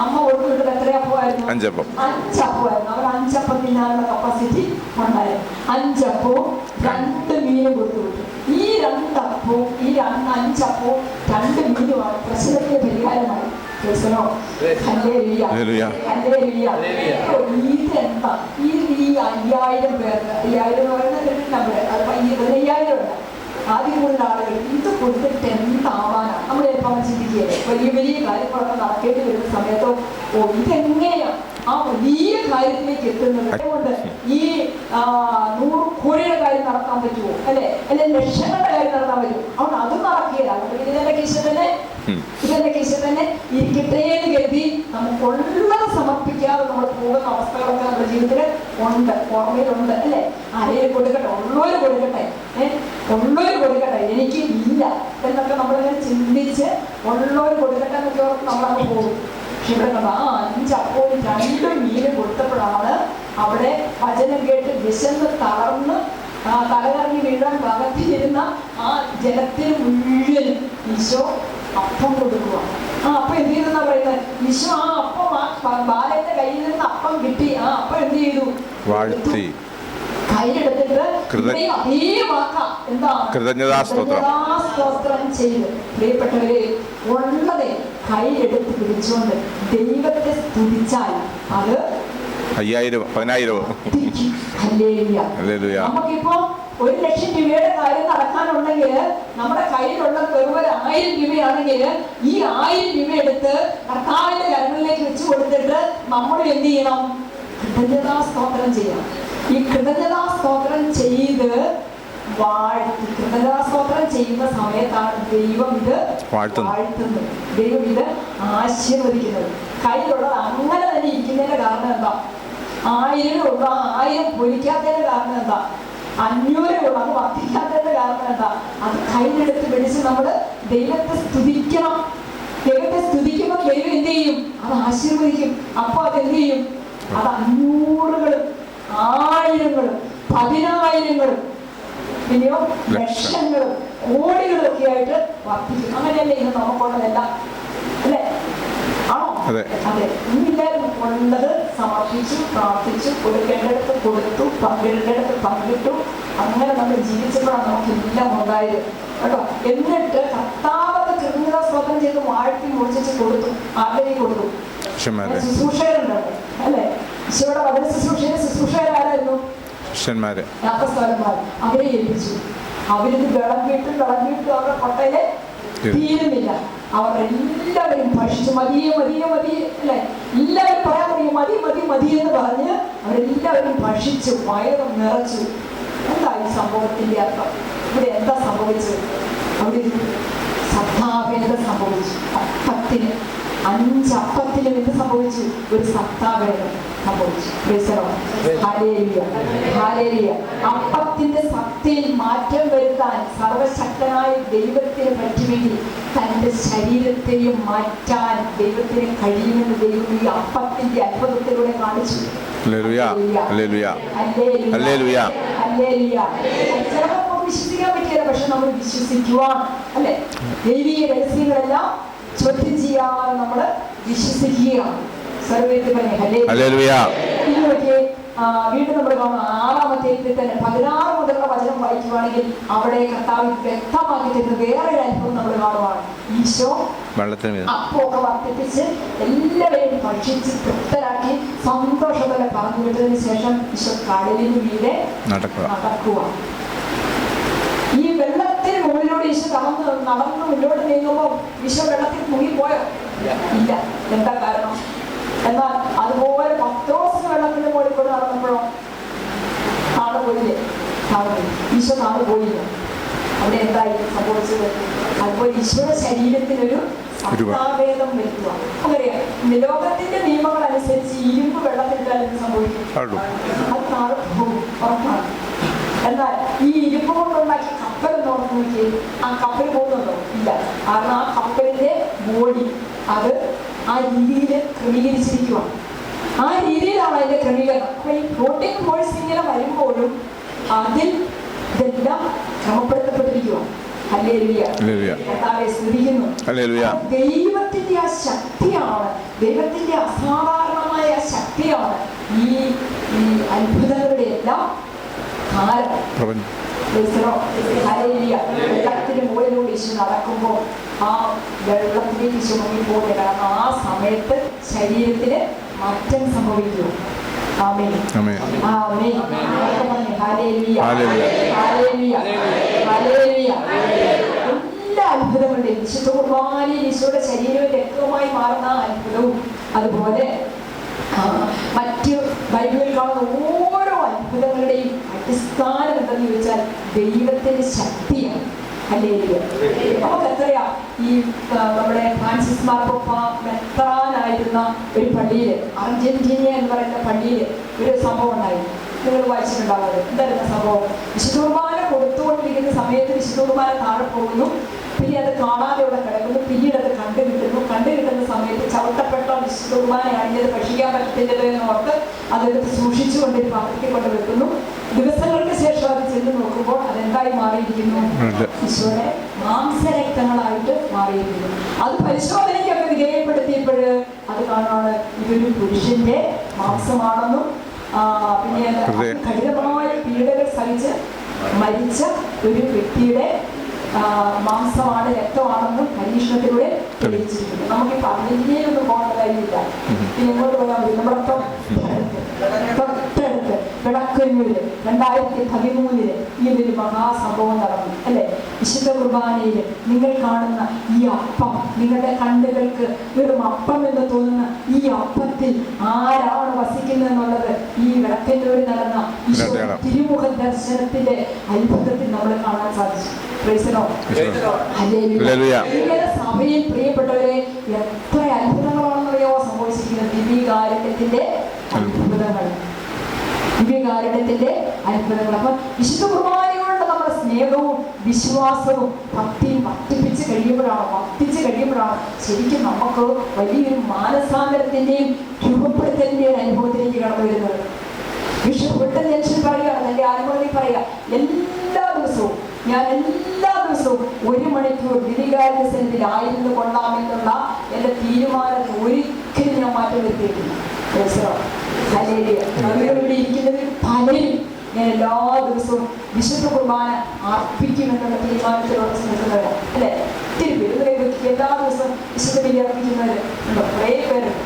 അമ്മ കൊടുത്തിട്ട് എത്ര അപ്പമായിരുന്നു? 5 അപ്പമായിരുന്നു. അവർ 5 അപ്പം തിന്നാനുള്ള കപ്പാസിറ്റി ഉണ്ടായിരുന്നു. 5 അപ്പവും 2 മീനും കൊടുത്തു വിട്ടു. ഈ 2 അപ്പവും ഈ 5 അപ്പവും 2 മീനുമാണ് പ്രശ്നത്തിന് പരിഹാരമായി. ഇതെന്താ? ഈ 5000 പേർക്ക്, 5000 എന്ന് പറയുന്നത് നമ്പർ, അത് 15,000 ഉണ്ട്. ആദ്യം കൂടുതൽ ആളുകൾ ഇത് കൊടുത്തിട്ട് എന്താവാനാണ് നമ്മൾ ചിലപ്പോൾ ചിന്തിക്കുകയല്ലേ? വലിയ വലിയ കാര്യങ്ങളൊക്കെ നടക്കേണ്ടി വരുന്ന സമയത്തോ ഇതെങ്ങനെയാണ് ആ വലിയ കാര്യത്തിലേക്ക് എത്തുന്നത്? അതുകൊണ്ട് ഈ 100 കോടിയുടെ കാര്യം നടത്താൻ പറ്റുമോ? അല്ലെ ലക്ഷങ്ങളുടെ കാര്യം നടത്താൻ പറ്റുമോ? അതുകൊണ്ട് അതും നടക്കുകയില്ല. അതുകൊണ്ട് ഇതെന്റെ കേസിൽ തന്നെ ഇരിക്കട്ടെ എന്ന് കരുതി നമുക്കുള്ളത് സമർപ്പിക്കാതെ നമ്മൾ പോകുന്ന അവസ്ഥകളൊക്കെ നമ്മുടെ ജീവിതത്തിൽ ഉണ്ട്, ഓർമ്മയിലുണ്ട് അല്ലെ? ആരെയും കൊടുക്കട്ടെ, ഉള്ളവര് കൊടുക്കട്ടെ, ഉള്ളവര് കൊടുക്കട്ടെ, എനിക്ക് ഇല്ല എന്നൊക്കെ നമ്മളിങ്ങനെ ചിന്തിച്ച് ഉള്ളവര് കൊടുക്കട്ടെ എന്നൊക്കെ ഓർത്ത് നമ്മളങ്ങ് പോകും. പക്ഷെ ഇവിടെ കണ്ട 5 അപ്പവും 2 മീനും കൊടുത്തപ്പോഴാണ് അവിടെ വചനം കേട്ട് വിശന്ന് തളർന്ന് തലകറങ്ങി വീഴാൻ ഭാഗത്തിരുന്ന ആ ജലത്തിന് മുഴുവനും ഈശോ അപ്പം കൊടുക്കുക. അപ്പം എന്ത് ചെയ്തെന്നാ പറയുന്നത്? ഈശോ ആ അപ്പം ബാലന്റെ കയ്യിൽ നിന്ന് അപ്പം കിട്ടി. ആ അപ്പം എന്ത് ചെയ്തു? കയ്യിലെടുത്തിട്ട് അതേ വാക്ക എന്താണ്? കൃതജ്ഞതാസ്തോത്രം ചെയ്ത്. പ്രിയപ്പെട്ടവരെ, ഉള്ളതെ കയ്യിലെടുത്ത് പിടിച്ചുകൊണ്ട് ദൈവത്തെ സ്തുതിച്ചാൽ അത് 5000 10,000. നമുക്കിപ്പോ 1,00,000 രൂപയുടെ കാര്യം നടക്കാനുണ്ടെങ്കിൽ നമ്മുടെ കയ്യിലുള്ള വെറും 1000 രൂപയാണെങ്കിൽ ഈ 1000 രൂപ എടുത്ത് കർത്താവിന്റെ കരങ്ങളിലേക്ക് വെച്ച് കൊടുത്തിട്ട് നമ്മൾ എന്ത് ചെയ്യണം? കൃതജ്ഞതാസ്തോത്രം ചെയ്യണം. ഈ കൃതജ്ഞതാസ്തോത്രം ചെയ്ത് വാഴ്ത്തി, കൃതജ്ഞതാസ്തോത്രം ചെയ്യുന്ന സമയത്താണ് ദൈവം ഇത് വാഴ്ത്തുന്നത്, ദൈവം ഇത് ആശീർവദിക്കുന്നത്. കയ്യിലുള്ളത് അങ്ങനെ തന്നെ ഇരിക്കുന്നതിന്റെ കാരണം എന്താ? 1000 ഉള്ള 1000 പൊലിക്കാത്തതിന്റെ കാരണം എന്താ? 500 ഉള്ള അത് വർദ്ധിക്കാത്തതിന്റെ കാരണം എന്താ? അത് കയ്യിലെടുത്ത് പിടിച്ച് നമ്മൾ ദൈവത്തെ സ്തുതിക്കണം. ദൈവത്തെ സ്തുതിക്കുമ്പോൾ ദൈവം എന്ത് ചെയ്യും? അത് ആശീർവദിക്കും. അപ്പൊ അതെന്ത് ചെയ്യും? അത് 500-കളും 1000-ങ്ങളും 10,000-ങ്ങളും പിന്നെയോ ലക്ഷങ്ങളും കോടികളും ഒക്കെ ആയിട്ട് വർദ്ധിക്കും. അങ്ങനെയല്ലേ ഇത് നമുക്കുള്ളതെല്ലാം അല്ലേ? ആണോ? അതെ. ഇന്നെല്ലാവരും ഉള്ളത് സമർപ്പിച്ചു, പ്രാർത്ഥിച്ചു, കൊടുക്കേണ്ടടുത്ത് കൊടുത്തു, പങ്കിടേണ്ടടുത്ത് പങ്കിട്ടു. അങ്ങനെ നമ്മൾ ജീവിച്ചപ്പോഴാണ് നമുക്ക് എല്ലാം ഉണ്ടായത് കേട്ടോ. എന്നിട്ട് കർത്താവത് കൃതജ്ഞതാസ്തോത്രം ചെയ്ത് വാഴ്ത്തി മുറിച്ച് കൊടുത്തു. ആരുടെ കൊടുത്തു? ശുശ്രൂഷകരുണ്ടാവും അല്ലെ? ഈശോയുടെ വചന ശുശ്രൂഷകരായിരുന്നു അപ്പസ്തോലന്മാർ. അവരെ ഏൽപ്പിച്ചു. അവരിത് വിളമ്പിയിട്ടും അവരുടെ കൊട്ടയില് തീരുന്നില്ല. അവർ എല്ലാവരും ഭക്ഷിച്ചു. മതിയെ മതിയെ മതി അല്ലെ? എല്ലാവരും പറയാൻ തുടങ്ങി മതി മതി മതി എന്ന് പറഞ്ഞ് അവരെല്ലാവരും ഭക്ഷിച്ചു, വയറും നിറച്ചു. എന്താ ഈ സംഭവത്തിന്റെ അർത്ഥം? ഇവിടെ എന്താ സംഭവിച്ചത്? അവിടെ സദ്ധാഭേദം സംഭവിച്ചു. അപ്പത്തിന് 5 അപ്പത്തിലും എന്ത് സംഭവിച്ചു? ഒരു സത്താവേദം സംഭവിച്ചു. അപ്പത്തിന്റെ സത്തയിൽ മാറ്റം വരുത്താൻ സർവശക്തനായ ദൈവത്തിന് പറ്റുമെങ്കിൽ തന്റെ ശരീരത്തെയും മാറ്റാൻ ദൈവത്തിന് കഴിയുമെന്ന് ദൈവം ഈ അപ്പത്തിന്റെ അത്ഭുതത്തിലൂടെ കാണിച്ചു. വിശ്വസിക്കാൻ പറ്റില്ല, പക്ഷെ നമ്മൾ വിശ്വസിക്കുവാൻ, അല്ലെ, ദൈവിക രഹസ്യങ്ങളെല്ലാം ചോദ്യം ചെയ്യാതെ നമ്മൾ വിശ്വസിക്കുകയാണ്. വീണ്ടും നമ്മൾ കാണും 6-ാമത്തെ തന്നെ 16 മുതലുള്ള വചനം വായിക്കുവാണെങ്കിൽ അവിടെ കർത്താവ് വ്യക്തമാക്കി തരുന്ന വേറൊരു അനുഭവം നമ്മൾ കാണുവാണ്. ഈശോ അപ്പമൊക്കെ വർദ്ധിപ്പിച്ച് എല്ലാവരെയും ഭക്ഷിച്ച് തൃപ്തരാക്കി സന്തോഷത്തോടെ പറഞ്ഞു വിട്ടതിന് ശേഷം ഈശോ കടലിന് മീതെ നടക്കുക. ഈ വെള്ളത്തിന് മുകളിലൂടെ ഈശോ നടന്ന് മുന്നോട്ട് നീങ്ങുമ്പോൾ ഈശോ വെള്ളത്തിൽ മുങ്ങിപ്പോയോ? ഇല്ല. എന്താ കാരണം? എന്നാൽ അതുപോലെ പത്രോസ് വെള്ളത്തിന്റെ മുകളിൽ കൂടെ നടന്നപ്പോഴോ താഴെ പോയില്ലേ? ഈശോ താഴെ പോയില്ല. അവിടെ എന്തായി സംഭവിച്ചത്? അതുപോലെ ഈശോയുടെ ശരീരത്തിനൊരു സത്താഭേദം വരുത്തുക. അങ്ങനെയാ ലോകത്തിന്റെ നിയമങ്ങൾ അനുസരിച്ച് ഇരുമ്പ് വെള്ളത്തിലിട്ടാൽ എന്ത് സംഭവിക്കും? അത് താഴെ പോകും, ഉറപ്പാണ്. എന്നാൽ ഈ ഇരുമ്പ് കൊണ്ടുണ്ടാക്കിയ കപ്പൽ നോക്കി നോക്കി, ആ കപ്പൽ പോകുന്നുണ്ടോ? ഇല്ല. കാരണം ആ കപ്പലിന്റെ ബോഡി അത് ആ രീതിയിൽ ക്രമീകരിച്ചിരിക്കുക. ആ രീതിയിലാണ് അതിന്റെ ക്രമീകരണം. അപ്പൊ ഈ ഫ്ലോട്ടിംഗ് ഫോഴ്സ് ഇങ്ങനെ വരുമ്പോഴും അതിൽ ഇതെല്ലാം ക്രമപ്പെടുത്തപ്പെട്ടിരിക്കുക. ദൈവത്തിന്റെ ആ ശക്തിയാണ്, ദൈവത്തിന്റെ അസാധാരണമായ ശക്തിയാണ് ഈ അത്ഭുതങ്ങളുടെ എല്ലാം കാരണം. വെള്ളത്തിന് മുകളിലൂടെ ഈശോ നടക്കുമ്പോൾ ആ വെള്ളത്തിലേക്ക് ഈശോ മുങ്ങിപ്പോകുന്നത്. കാരണം ആ സമയത്ത് ശരീരത്തിന് മാറ്റം സംഭവിക്കും. എല്ലാ അത്ഭുതങ്ങളുടെയും വിശുദ്ധ കുർബാനയിൽ ഈശോയുടെ ശരീരവും രക്തവുമായി മാറുന്ന അത്ഭുതവും, അതുപോലെ മറ്റ് ബൈബിളിൽ കാണുന്ന ഓരോ അത്ഭുതങ്ങളുടെയും അടിസ്ഥാനം എന്തെന്ന് ചോദിച്ചാൽ ദൈവത്തിന്റെ ശക്തിയാണ്. നമുക്ക് എത്രയാ ഈ നമ്മുടെ ഫ്രാൻസിസ് മാർപ്പാപ്പ മെത്രാനായിരുന്ന ഒരു പള്ളിയില്, അർജന്റീന എന്ന് പറയുന്ന പള്ളിയില് ഒരു സംഭവം ഉണ്ടായി. നിങ്ങൾ വായിച്ചിട്ടുണ്ടാവുന്നത് എന്തായിരുന്നു സംഭവം? വിശുദ്ധ കുർബാന കൊടുത്തുകൊണ്ടിരിക്കുന്ന സമയത്ത് വിശുദ്ധ കുർബാന താഴെ പോകുന്നു, പിന്നെ അത് കാണാതെ ഇവിടെ കിടക്കുന്നു, പിന്നീട് അത് കണ്ടുകിട്ടുന്ന സമയത്ത് ചവിട്ടപ്പെട്ട വിശുദ്ധ കുർബാനയാണെങ്കിൽ അത് ഭക്ഷിക്കാൻ പറ്റത്തില്ലല്ലോ എന്ന് ഓർത്ത് അതെടുത്ത് സൂക്ഷിച്ചുകൊണ്ട് ഒരു പാത്രത്തിൽ കൊണ്ട് വെക്കുന്നു. ദിവസങ്ങൾക്ക് ശേഷം അത് ചെന്ന് നോക്കുമ്പോൾ അതെന്തായി മാറിയിരിക്കുന്നു? ഈശോയുടെ മാംസരക്തങ്ങളായിട്ട് മാറിയിരിക്കുന്നു. അത് പരിശോധനയ്ക്കൊക്കെ വിധേയപ്പെടുത്തിയപ്പോൾ അത് കാണാണ് ഇതൊരു പുരുഷന്റെ മാംസമാണെന്നും പിന്നെ കഠിനമായ പീഡകൾ സഹിച്ച് മരിച്ച ഒരു വ്യക്തിയുടെ മാംസമാണ്, രക്തമാണെന്നും പരീക്ഷണത്തിലൂടെ തെളിയിച്ചിരിക്കുന്നു. നമുക്കിപ്പോൾ അർജന്റീനയിലൊന്നും പോകേണ്ട കാര്യമില്ല. പിന്നെ എങ്ങോട്ട് പോയാൽ മതി? നമ്മുടെ തൊട്ടടുത്ത് വിളക്കന്നൂര് 2013 ഈ ഒരു മഹാസംഭവം നടന്നു, അല്ലെ? വിശുദ്ധ കുർബാനയിൽ നിങ്ങൾ കാണുന്ന ഈ അപ്പം, നിങ്ങളുടെ കണ്ണുകൾക്ക് വെറും അപ്പം എന്ന് തോന്നുന്ന ഈ അപ്പത്തിൽ ആരാണ് വസിക്കുന്നത് എന്നുള്ളത് ഈ വിളക്കന്നൂരിൽ നടന്ന തിരുമുഖ ദർശനത്തിന്റെ അത്ഭുതത്തിൽ നമ്മൾ കാണാൻ സാധിച്ചു. സഭയിൽ പ്രിയപ്പെട്ടവരെ എത്ര അത്ഭുതങ്ങളാണെന്നറിയോ സംഭവിച്ചിരിക്കുന്നത്? ദിവ്യകാരുണ്യത്തിന്റെ അത്ഭുതങ്ങൾ. അപ്പൊ വിശുദ്ധ കുർബാനയോടുള്ള നമ്മുടെ സ്നേഹവും വിശ്വാസവും ഭക്തിയും വർദ്ധിച്ച് കഴിയുമ്പോഴാണ് ശരിക്കും നമുക്ക് വലിയൊരു മാനസാന്തരത്തിന്റെയും രൂപപ്പെടുത്തലിന്റെയും അനുഭവത്തിലേക്ക് കടന്നു വരുന്നത്. വിഷുപ്പെട്ട ജംഗ്ഷൻ പറയുകയാണ്, എൻ്റെ ആത്മാവിൽ പറയുക, എല്ലാ ദിവസവും 1 മണിക്കൂർ ദിവികാരുണ്യ സന്നിധിയിൽ ആയിരുന്നു കൊള്ളാമെന്നുള്ള എൻ്റെ തീരുമാനത്തിൽ ഒരിക്കലും ഞാൻ മാറ്റം വരുത്തിയിട്ടില്ല. ഇവിടെ ഇരിക്കുന്നതിൽ പലരും ഞാൻ എല്ലാ ദിവസവും വിശുദ്ധ കുർബാന അർപ്പിക്കുമെന്നുള്ള തീരുമാനത്തിലുള്ള നിൽക്കുന്നവരാണ്, അല്ലെ? ഒത്തിരി പേര് എല്ലാ ദിവസവും വിശുദ്ധ ബലി അർപ്പിക്കുന്നവര് കുറേ പേരുണ്ട്.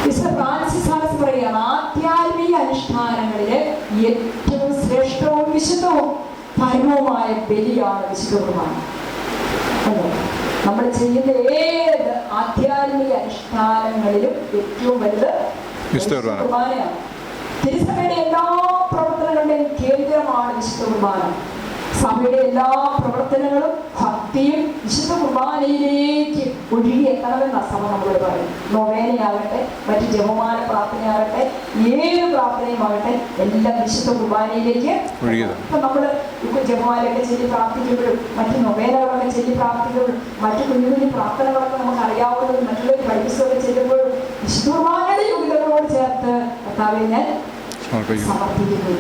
വിശുദ്ധ ഫ്രാൻസിസ് പറയുകയാണ്, ആധ്യാത്മിക അനുഷ്ഠാനങ്ങളില് ഏറ്റവും ശ്രേഷ്ഠവും വിശുദ്ധവും പരമവുമായ ബലിയാണ് വിശുദ്ധ കുർബാന. നമ്മൾ ചെയ്യുന്ന ഏത് ആധ്യാത്മിക അനുഷ്ഠാനങ്ങളിലും ഏറ്റവും വലുത് വിശുദ്ധ കുർബാനയാണ്. തിരുസഭയുടെ എല്ലാ പ്രവർത്തനങ്ങളുടെയും കേന്ദ്രമാണ് വിശുദ്ധ കുർബാന. സഭയുടെ എല്ലാ പ്രവർത്തനങ്ങളും ഭക്തിയും വിശുദ്ധ കുർബാനയിലേക്ക് ഒഴുകിയെത്തണമെന്നാണ്. സഭ നമ്മളോട് പറയും. നൊവേനയാകട്ടെ, മറ്റ് ജപമാല പ്രാർത്ഥനയാകട്ടെ, ഏത് പ്രാർത്ഥനയുമാകട്ടെ, എല്ലാം വിശുദ്ധ കുർബാനയിലേക്ക്. ഇപ്പൊ നമ്മള് ജപമാലയൊക്കെ ചൊല്ലി പ്രാർത്ഥിക്കുമ്പോഴും മറ്റ് നൊവേനകളൊക്കെ ചൊല്ലി പ്രാർത്ഥിക്കുമ്പോഴും മറ്റു കുഞ്ഞു കുഞ്ഞു പ്രാർത്ഥനകളൊക്കെ നമുക്ക് അറിയാവുന്നതും മറ്റുള്ളവർ പഠിപ്പിച്ചൊക്കെ ചെല്ലുമ്പോഴും വിശുദ്ധ കുർബാനയുടെ യോഗ്യതകളോട് ചേർത്ത് കർത്താവെ ഞാൻ സമർപ്പിക്കുന്നു.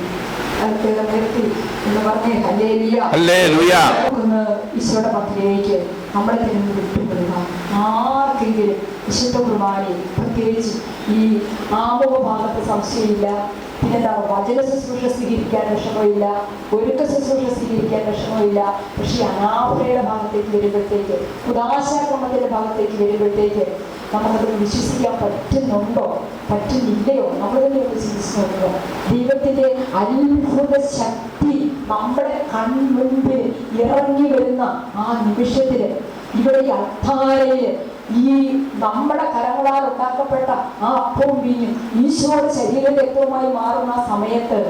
എന്ന് പറഞ്ഞേ ഹല്ലേലൂയ. ഈശോയുടെ പക്കലേക്ക് നമ്മളെ തിരുന്ന് വിട്ടുകൊടുക്കുക. ആർക്കെങ്കിലും വിശുദ്ധ കുർബാനയിൽ പ്രത്യേകിച്ച് ഈ ആമുഖ ഭാഗത്ത് സംശയമില്ല, പിന്നെന്താണ് വചന ശുശ്രൂഷ സ്വീകരിക്കാൻ വിഷമമില്ല, ഒരുക്ക ശുശ്രൂഷ സ്വീകരിക്കാൻ വിഷമമില്ല. പക്ഷെ അനാഫയുടെ ഭാഗത്തേക്ക് വരുമ്പോഴത്തേക്ക്, ഉദാശാക്രമത്തിന്റെ ഭാഗത്തേക്ക് വരുമ്പോഴത്തേക്ക് നമുക്കത് വിശ്വസിക്കാൻ പറ്റുന്നുണ്ടോ പറ്റുന്നില്ലയോ നമ്മൾ തന്നെ ഒന്ന് ചിന്തിച്ചു നോക്കുക. ദൈവത്തിന്റെ അത്ഭുത ശക്തി നമ്മുടെ കൺമുൻപിൽ ഇറങ്ങി വരുന്ന ആ നിമിഷത്തില് ഇവിടെ ഈ അൾത്താരയില് ഈ നമ്മുടെ കരങ്ങളാൽ ഉണ്ടാക്കപ്പെട്ട ആ അപ്പവും വീഞ്ഞും ഈശോയുടെ ശരീരരക്തവുമായി മാറുന്ന ആ സമയത്ത്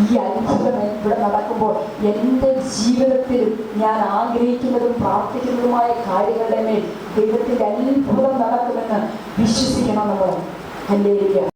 ഈ അത്ഭുതം ഇവിടെ നടക്കുമ്പോൾ എൻ്റെ ജീവിതത്തിൽ ഞാൻ ആഗ്രഹിക്കുന്നതും പ്രാർത്ഥിക്കുന്നതുമായ കാര്യങ്ങളുടെ മേൽ ദൈവത്തിന്റെ അത്ഭുതം നടക്കുമെന്ന് വിശ്വസിക്കണം നമ്മൾ. ഹല്ലേലൂയ.